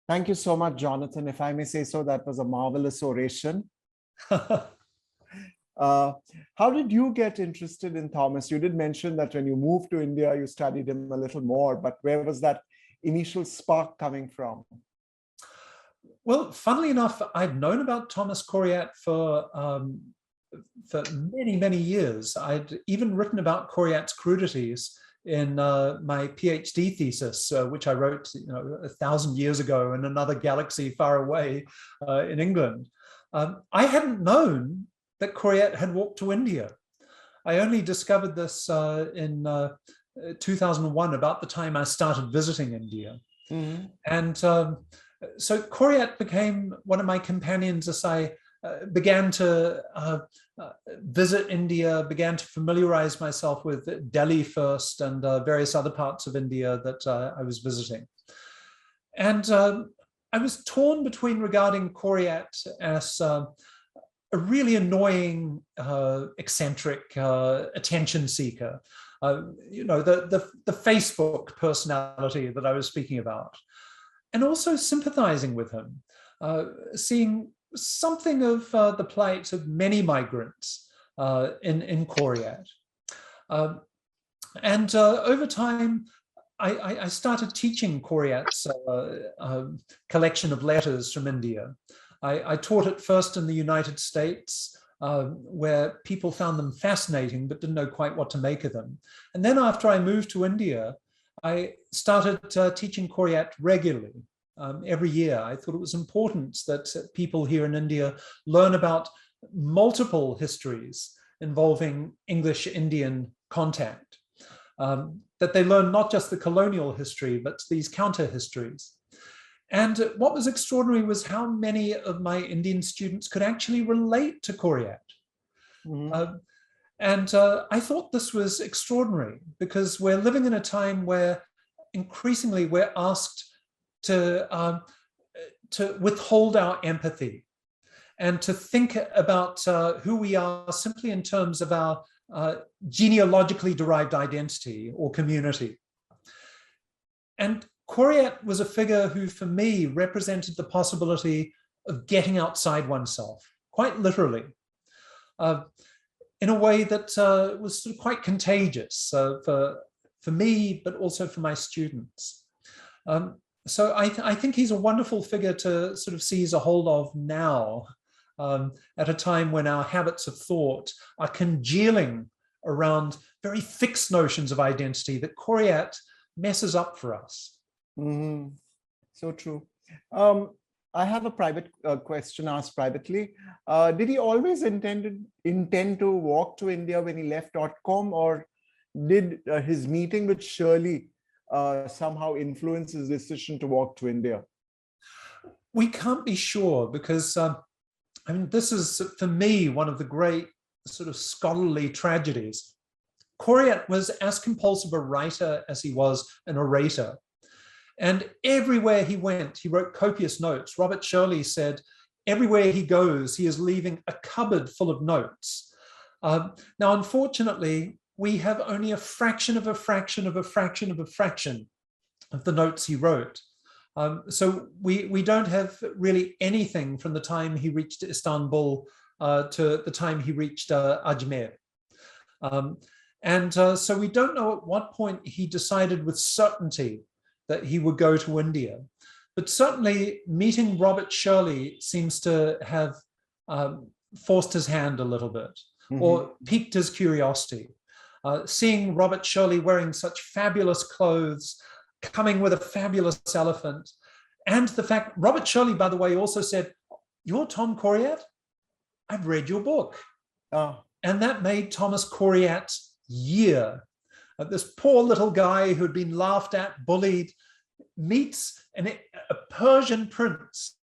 Thank you so much, Jonathan. If I may say so, that was a marvelous oration. How did you get interested in Thomas? You did mention that when you moved to India, you studied him a little more, but where was that initial spark coming from? Well, funnily enough, I'd known about Thomas Coryate for many, many years. I'd even written about Coryate's crudities in my PhD thesis, which I wrote 1,000 years ago in another galaxy far away in England. I hadn't known that Coryate had walked to India. I only discovered this in 2001, about the time I started visiting India. Mm-hmm. And so Coryate became one of my companions as I began to visit India, began to familiarize myself with Delhi first and various other parts of India that I was visiting. And I was torn between regarding Coryate as a really annoying, eccentric attention seeker, the Facebook personality that I was speaking about, and also sympathizing with him, seeing something of the plight of many migrants in Coryate. And over time, I started teaching Coryate's collection of letters from India. I taught it first in the United States, where people found them fascinating but didn't know quite what to make of them. And then after I moved to India, I started teaching Coryate regularly. Every year. I thought it was important that people here in India learn about multiple histories involving English-Indian contact, that they learn not just the colonial history, but these counter-histories. And what was extraordinary was how many of my Indian students could actually relate to Coryate. Mm-hmm. And I thought this was extraordinary because we're living in a time where increasingly we're asked to withhold our empathy and to think about who we are simply in terms of our genealogically derived identity or community. And Coryate was a figure who, for me, represented the possibility of getting outside oneself, quite literally, in a way that was sort of quite contagious for me, but also for my students. So I think he's a wonderful figure to sort of seize a hold of now, at a time when our habits of thought are congealing around very fixed notions of identity that Coryate messes up for us. Mm-hmm. So true. I have a private question asked privately. Did he always intend to walk to India when he left .com, or did his meeting with Shirley somehow influence his decision to walk to India? We can't be sure because, I mean, this is, for me, one of the great sort of scholarly tragedies. Coryate was as compulsive a writer as he was an orator. And everywhere he went, he wrote copious notes. Robert Shirley said, everywhere he goes, he is leaving a cupboard full of notes. Now, unfortunately, we have only a fraction of a fraction of a fraction of a fraction of the notes he wrote. So we don't have really anything from the time he reached Istanbul to the time he reached Ajmer. So we don't know at what point he decided with certainty that he would go to India. But certainly meeting Robert Shirley seems to have forced his hand a little bit, mm-hmm. or piqued his curiosity. Seeing Robert Shirley wearing such fabulous clothes, coming with a fabulous elephant, and the fact, Robert Shirley, by the way, also said, "You're Tom Coryate? I've read your book." Oh. And that made Thomas Coryate's year. This poor little guy who'd been laughed at, bullied, meets a Persian prince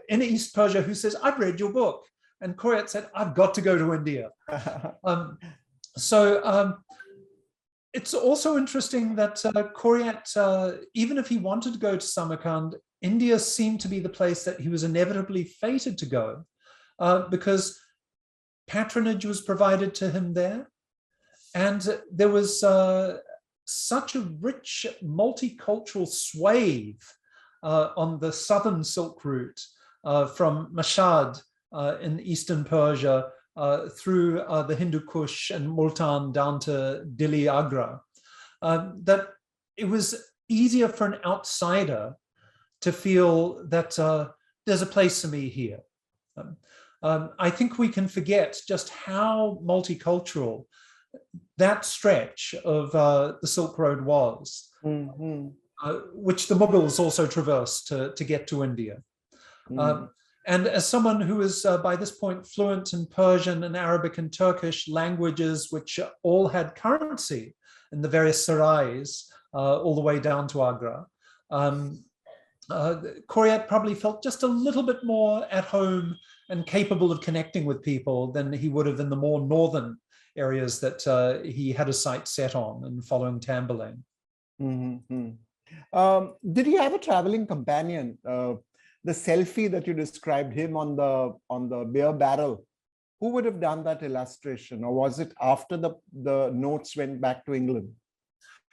in East Persia who says, "I've read your book." And Coryate said, I've got to go to India. So it's also interesting that Coryate, even if he wanted to go to Samarkand, India seemed to be the place that he was inevitably fated to go, because patronage was provided to him there. And there was such a rich multicultural swathe on the southern Silk route from Mashhad in eastern Persia through the Hindu Kush and Multan down to Delhi, Agra, that it was easier for an outsider to feel that there's a place for me here. I think we can forget just how multicultural that stretch of the Silk Road was, which the Mughals also traversed to get to India. And as someone who is by this point fluent in Persian and Arabic and Turkish languages, which all had currency in the various sarais all the way down to Agra, Coryate probably felt just a little bit more at home and capable of connecting with people than he would have in the more northern areas that he had a sight set on and following Tamburlaine. Did he have a traveling companion? The selfie that you described him on the beer barrel, who would have done that illustration, or was it after the notes went back to England?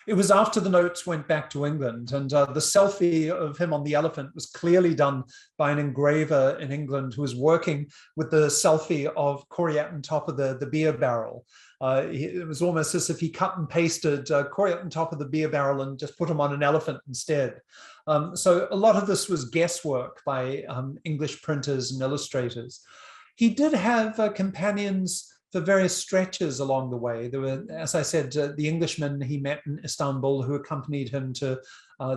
It was after the notes went back to England, and the selfie of him on the elephant was clearly done by an engraver in England who was working with the selfie of Coryate on top of the beer barrel. It was almost as if he cut and pasted Coryate on top of the beer barrel and just put him on an elephant instead. So a lot of this was guesswork by English printers and illustrators. He did have companions for various stretches along the way. There were, as I said, the Englishmen he met in Istanbul who accompanied him to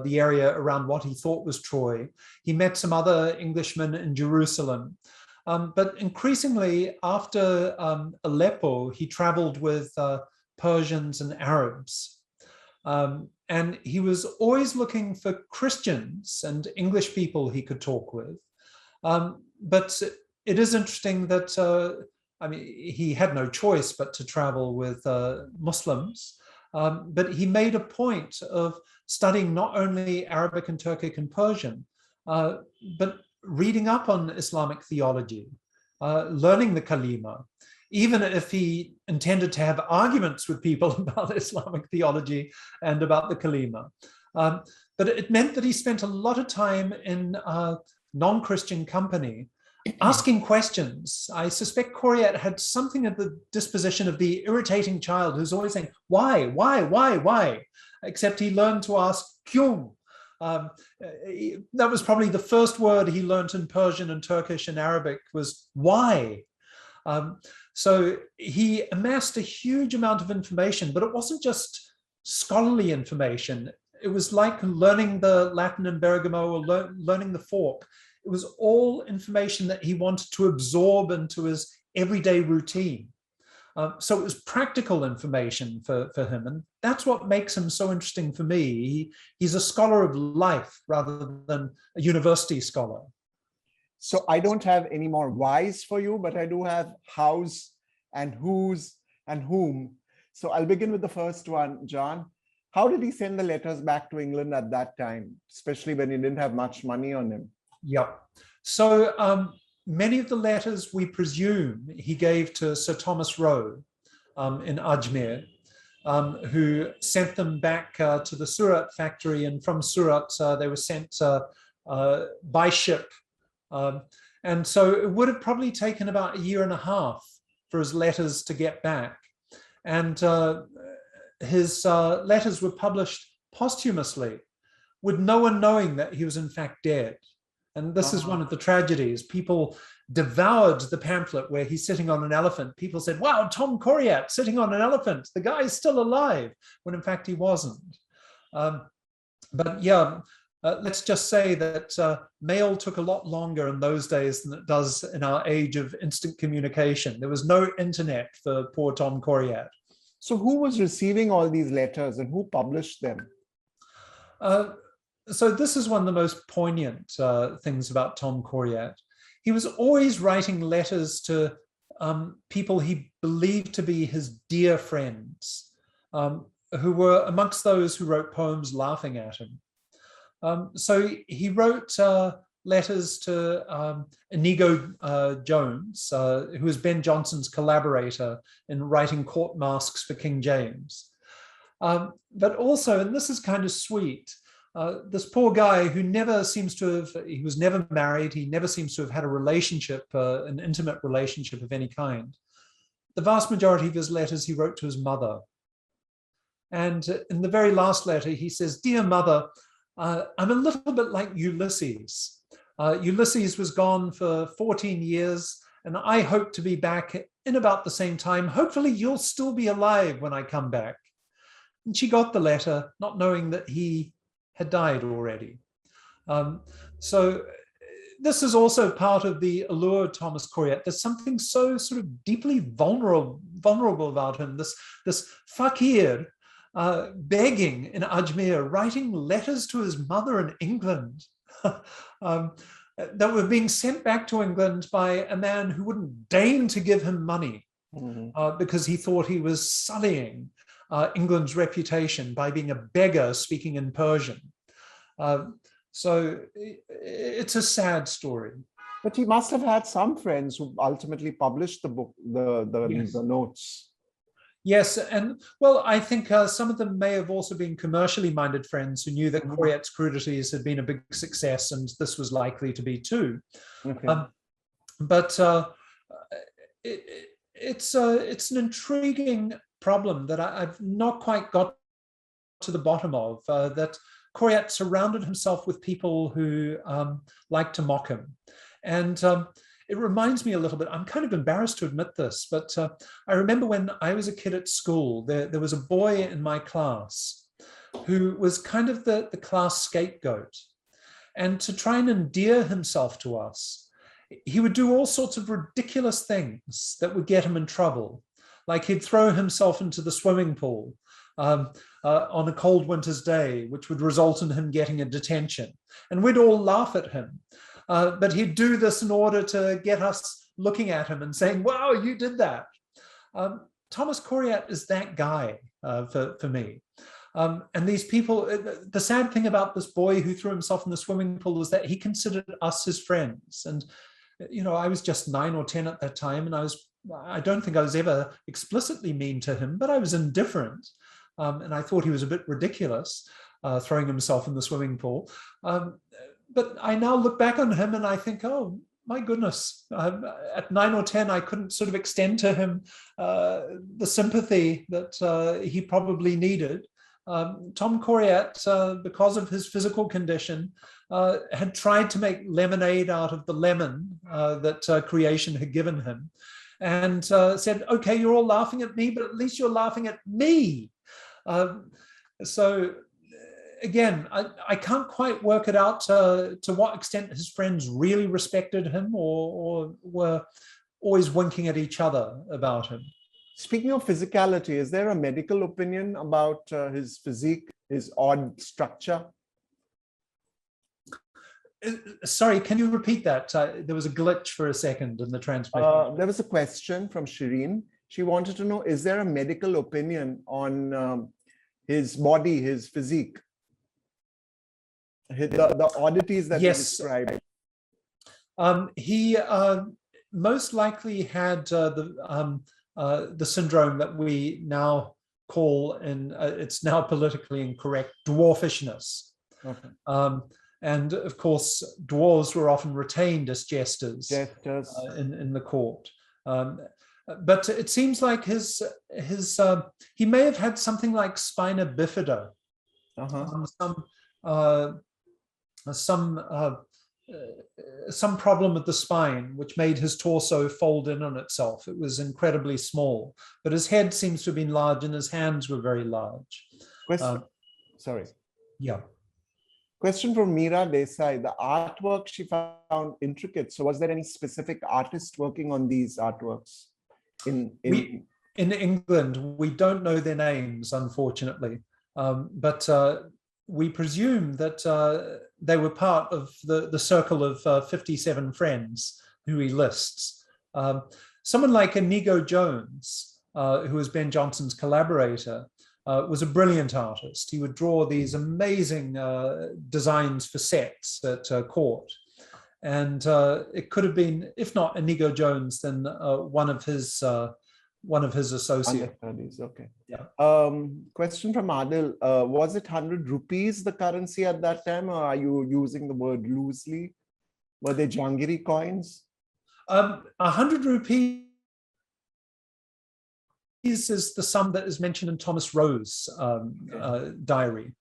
the area around what he thought was Troy. He met some other Englishmen in Jerusalem. But increasingly after Aleppo, he traveled with Persians and Arabs. And he was always looking for Christians and English people he could talk with. But it is interesting that I mean, he had no choice but to travel with Muslims, but he made a point of studying not only Arabic and Turkic and Persian, but reading up on Islamic theology, learning the kalima, even if he intended to have arguments with people about Islamic theology and about the kalima. But it meant that he spent a lot of time in non-Christian company, asking questions. I suspect Coryate had something of the disposition of the irritating child who's always saying, why? Except he learned to ask, kyun. That was probably the first word he learned in Persian and Turkish and Arabic was why. So he amassed a huge amount of information, but it wasn't just scholarly information. It was like learning the Latin in Bergamo or learning the fork. It was all information that he wanted to absorb into his everyday routine. So it was practical information for him. And that's what makes him so interesting for me. He's a scholar of life rather than a university scholar. So I don't have any more whys for you, but I do have hows and whos and whom. So I'll begin with the first one, John. How did he send the letters back to England at that time, especially when he didn't have much money on him? Yep. So many of the letters we presume he gave to Sir Thomas Roe in Ajmer, who sent them back to the Surat factory, and from Surat they were sent by ship. And so it would have probably taken about a year and a half for his letters to get back. And his letters were published posthumously with no one knowing that he was in fact dead. And this is one of the tragedies. People devoured the pamphlet where he's sitting on an elephant. People said, wow, Tom Coryate sitting on an elephant. The guy's still alive, when in fact he wasn't. But yeah, let's just say that mail took a lot longer in those days than it does in our age of instant communication. There was no internet for poor Tom Coryate. So who was receiving all these letters and who published them? So this is one of the most poignant things about Tom Coryate. he was always writing letters to people he believed to be his dear friends, who were amongst those who wrote poems laughing at him. So he wrote letters to Inigo Jones, who was Ben Jonson's collaborator in writing court masques for King James. But also, and this is kind of sweet, this poor guy who never seems to have, he was never married, he never seems to have had a relationship, an intimate relationship of any kind. The vast majority of his letters he wrote to his mother. And in the very last letter, he says, "Dear mother, I'm a little bit like Ulysses. Ulysses was gone for 14 years, and I hope to be back in about the same time. Hopefully you'll still be alive when I come back." And she got the letter, not knowing that he had died already. So this is also part of the allure of Thomas Coryate. There's something so sort of deeply vulnerable about him, this fakir, begging in Ajmer, writing letters to his mother in England that were being sent back to England by a man who wouldn't deign to give him money because he thought he was sullying England's reputation by being a beggar speaking in Persian. So it's a sad story. But he must have had some friends who ultimately published the book, Yes. the notes. Yes, and well, I think some of them may have also been commercially minded friends who knew that Coryate's crudities had been a big success, and this was likely to be too. Okay. But it's an intriguing problem that I've not quite got to the bottom of. That Coryate surrounded himself with people who like to mock him, and it reminds me a little bit, I'm kind of embarrassed to admit this, but I remember when I was a kid at school, there was a boy in my class who was kind of the class scapegoat. And to try and endear himself to us, he would do all sorts of ridiculous things that would get him in trouble. Like he'd throw himself into the swimming pool on a cold winter's day, which would result in him getting a detention. And we'd all laugh at him. But he'd do this in order to get us looking at him and saying, "Wow, you did that." Thomas Coryate is that guy for me. And these people, the sad thing about this boy who threw himself in the swimming pool is that he considered us his friends. And, you know, I was just 9 or 10 at that time, and I don't think I was ever explicitly mean to him, but I was indifferent. And I thought he was a bit ridiculous, throwing himself in the swimming pool. But I now look back on him and I think, oh, my goodness, at 9 or 10, I couldn't sort of extend to him the sympathy that he probably needed. Tom Coryate, because of his physical condition, had tried to make lemonade out of the lemon that creation had given him, and said, "Okay, you're all laughing at me, but at least you're laughing at me." So again, I can't quite work it out to what extent his friends really respected him or were always winking at each other about him. Speaking of physicality, is there a medical opinion about his physique, his odd structure? Sorry, can you repeat that? There was a glitch for a second in the transmission. There was a question from Shireen. She wanted to know, is there a medical opinion on his body, his physique? The oddities that he described. He most likely had the syndrome that we now call, and it's now politically incorrect, dwarfishness. Okay. And of course, dwarves were often retained as jesters in the court. But it seems like he may have had something like spina bifida, some problem with the spine, which made his torso fold in on itself. It was incredibly small, but his head seems to have been large and his hands were very large. Sorry. Yeah. Question from Meera Desai. The artwork she found intricate. So was there any specific artist working on these artworks? In England, we don't know their names, unfortunately, but we presume that they were part of the circle of 57 friends who he lists. Someone like Inigo Jones, who was Ben Jonson's collaborator, was a brilliant artist. He would draw these amazing designs for sets at court. And it could have been, if not Inigo Jones, then one of his associates. Okay. Yeah. Question from Adil. Was it 100 rupees the currency at that time, or are you using the word loosely? Were they Jahangiri coins? 100 rupees is the sum that is mentioned in Thomas Rowe's diary.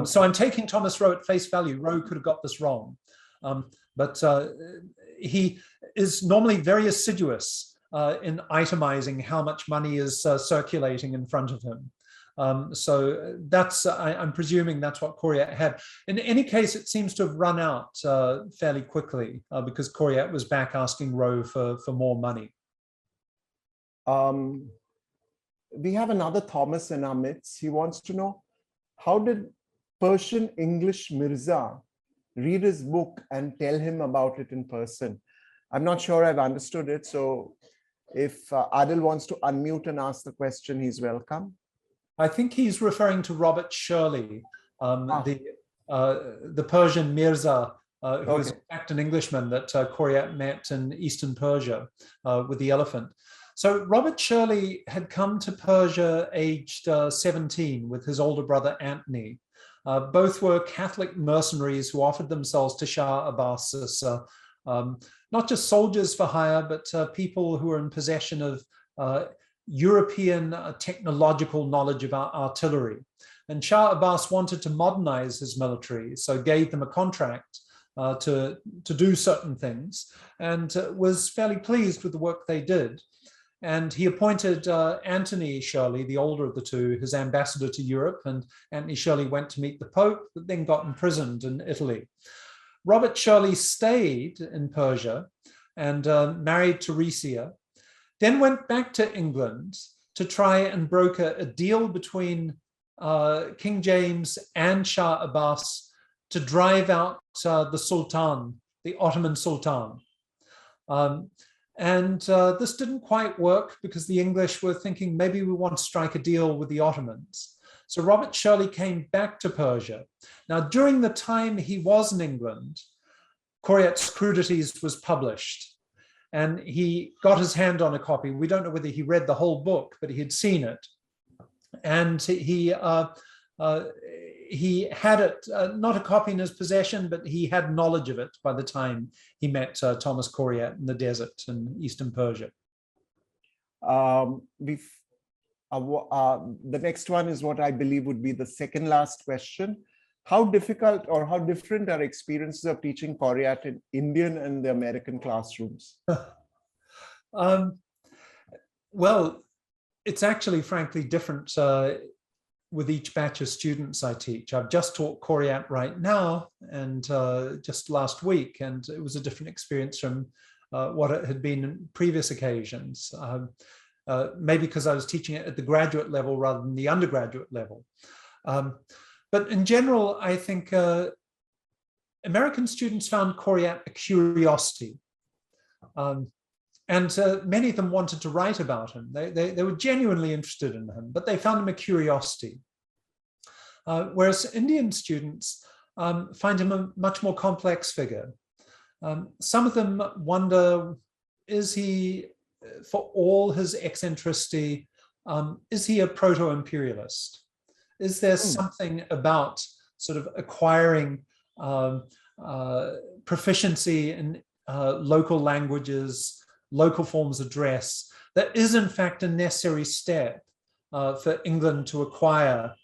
So I'm taking Thomas Rowe at face value. Rowe could have got this wrong. But he is normally very assiduous in itemizing how much money is circulating in front of him. So that's, I'm presuming that's what Coryate had. In any case, it seems to have run out fairly quickly because Coryate was back asking Rowe for more money. We have another Thomas in our midst. He wants to know, how did Persian English Mirza read his book and tell him about it in person? I'm not sure I've understood it. So if Adil wants to unmute and ask the question, he's welcome. I think he's referring to Robert Shirley, the Persian Mirza, who is in fact an Englishman that Coryate met in Eastern Persia with the elephant. So Robert Shirley had come to Persia aged 17 with his older brother Anthony. Both were Catholic mercenaries who offered themselves to Shah Abbas as not just soldiers for hire, but people who were in possession of European technological knowledge of artillery. And Shah Abbas wanted to modernize his military, so gave them a contract to do certain things, and was fairly pleased with the work they did. And he appointed Anthony Shirley, the older of the two, his ambassador to Europe, and Anthony Shirley went to meet the Pope, but then got imprisoned in Italy. Robert Shirley stayed in Persia and married Teresia, then went back to England to try and broker a deal between King James and Shah Abbas to drive out the Sultan, the Ottoman Sultan. This didn't quite work because the English were thinking maybe we want to strike a deal with the Ottomans. So Robert Shirley came back to Persia. Now, during the time he was in England, Coryate's Crudities was published. And he got his hand on a copy. We don't know whether he read the whole book, but he had seen it. And he had it, not a copy in his possession, but he had knowledge of it by the time he met Thomas Coryate in the desert in Eastern Persia. The next one is what I believe would be the second last question. How difficult or how different are experiences of teaching Coryate in Indian and the American classrooms? Well, it's actually frankly different with each batch of students I teach. I've just taught Coryate right now and just last week, and it was a different experience from what it had been in previous occasions. Maybe because I was teaching it at the graduate level rather than the undergraduate level. But in general, I think American students found Coryate a curiosity. And many of them wanted to write about him. They were genuinely interested in him, but they found him a curiosity. Whereas Indian students find him a much more complex figure. Some of them wonder, is he, for all his eccentricity, is he a proto-imperialist? Is there something about sort of acquiring proficiency in local languages, local forms of dress, that is in fact a necessary step for England to acquire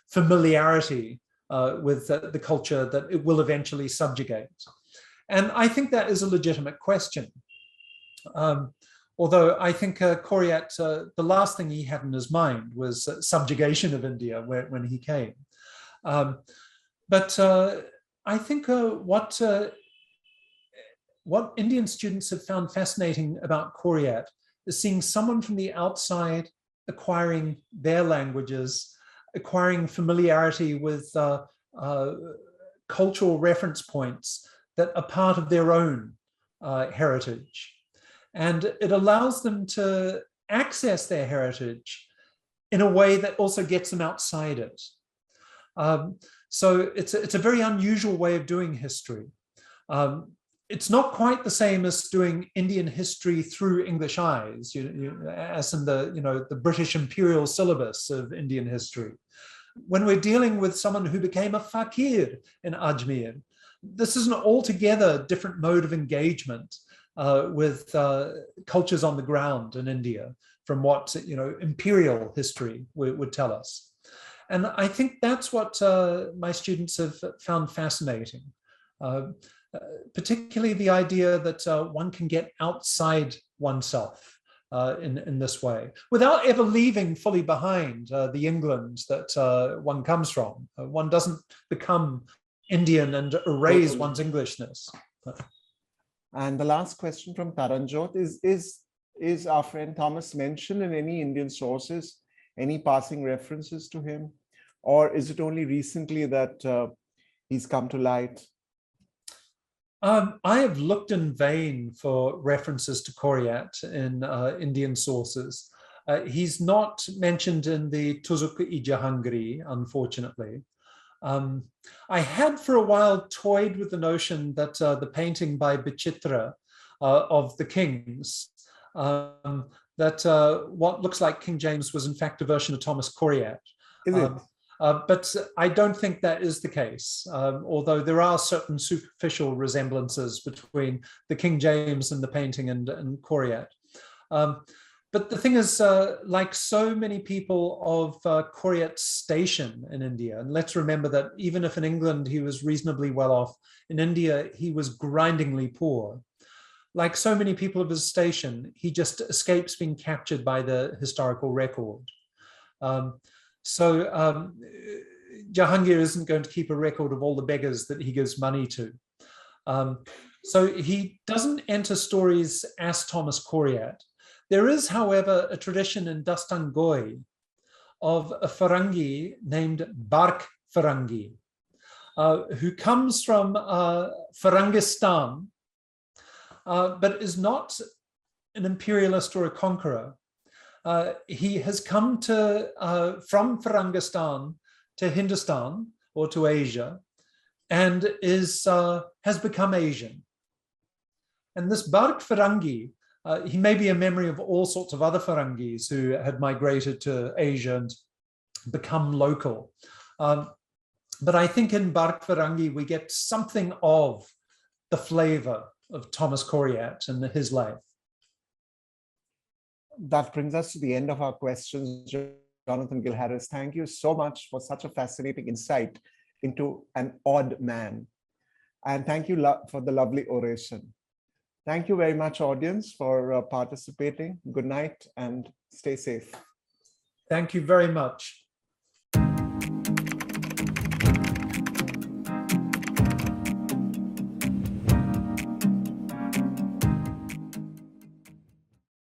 familiarity with the culture that it will eventually subjugate? And I think that is a legitimate question. Although I think Coryate, the last thing he had in his mind was subjugation of India when he came. But I think what Indian students have found fascinating about Coryate is seeing someone from the outside acquiring their languages, acquiring familiarity with cultural reference points that are part of their own heritage. And it allows them to access their heritage in a way that also gets them outside it. So it's a very unusual way of doing history. It's not quite the same as doing Indian history through English eyes, as in the British imperial syllabus of Indian history. When we're dealing with someone who became a fakir in Ajmer, this is an altogether different mode of engagement with cultures on the ground in India from what imperial history would tell us. And I think that's what my students have found fascinating. Particularly the idea that one can get outside oneself in this way, without ever leaving fully behind the England that one comes from. One doesn't become Indian and erase one's Englishness. And the last question from Taranjot is our friend Thomas mentioned in any Indian sources, any passing references to him? Or is it only recently that he's come to light? I have looked in vain for references to Coryate in Indian sources. He's not mentioned in the Tuzuk-i Jahangir, unfortunately. I had for a while toyed with the notion that the painting by Bichitra of the kings, that what looks like King James was in fact a version of Thomas Coryate. Is it? But I don't think that is the case, although there are certain superficial resemblances between the King James and the painting and Coryate. But the thing is, like so many people of Coryate's station in India, and let's remember that even if in England he was reasonably well off, in India he was grindingly poor. Like so many people of his station, he just escapes being captured by the historical record. So Jahangir isn't going to keep a record of all the beggars that he gives money to. So he doesn't enter stories as Thomas Coryate. There is, however, a tradition in Dastangoi of a Farangi named Bark Farangi, who comes from Farangistan, but is not an imperialist or a conqueror. He has come from Farangistan to Hindustan or to Asia, and has become Asian. And this Bark Farangi, he may be a memory of all sorts of other Farangis who had migrated to Asia and become local. But I think in Bark Farangi we get something of the flavor of Thomas Coryate and his life. That brings us to the end of our questions. Jonathan Gil Harris, thank you so much for such a fascinating insight into an odd man. And thank you for the lovely oration. Thank you very much, audience, for participating. Good night and stay safe. Thank you very much.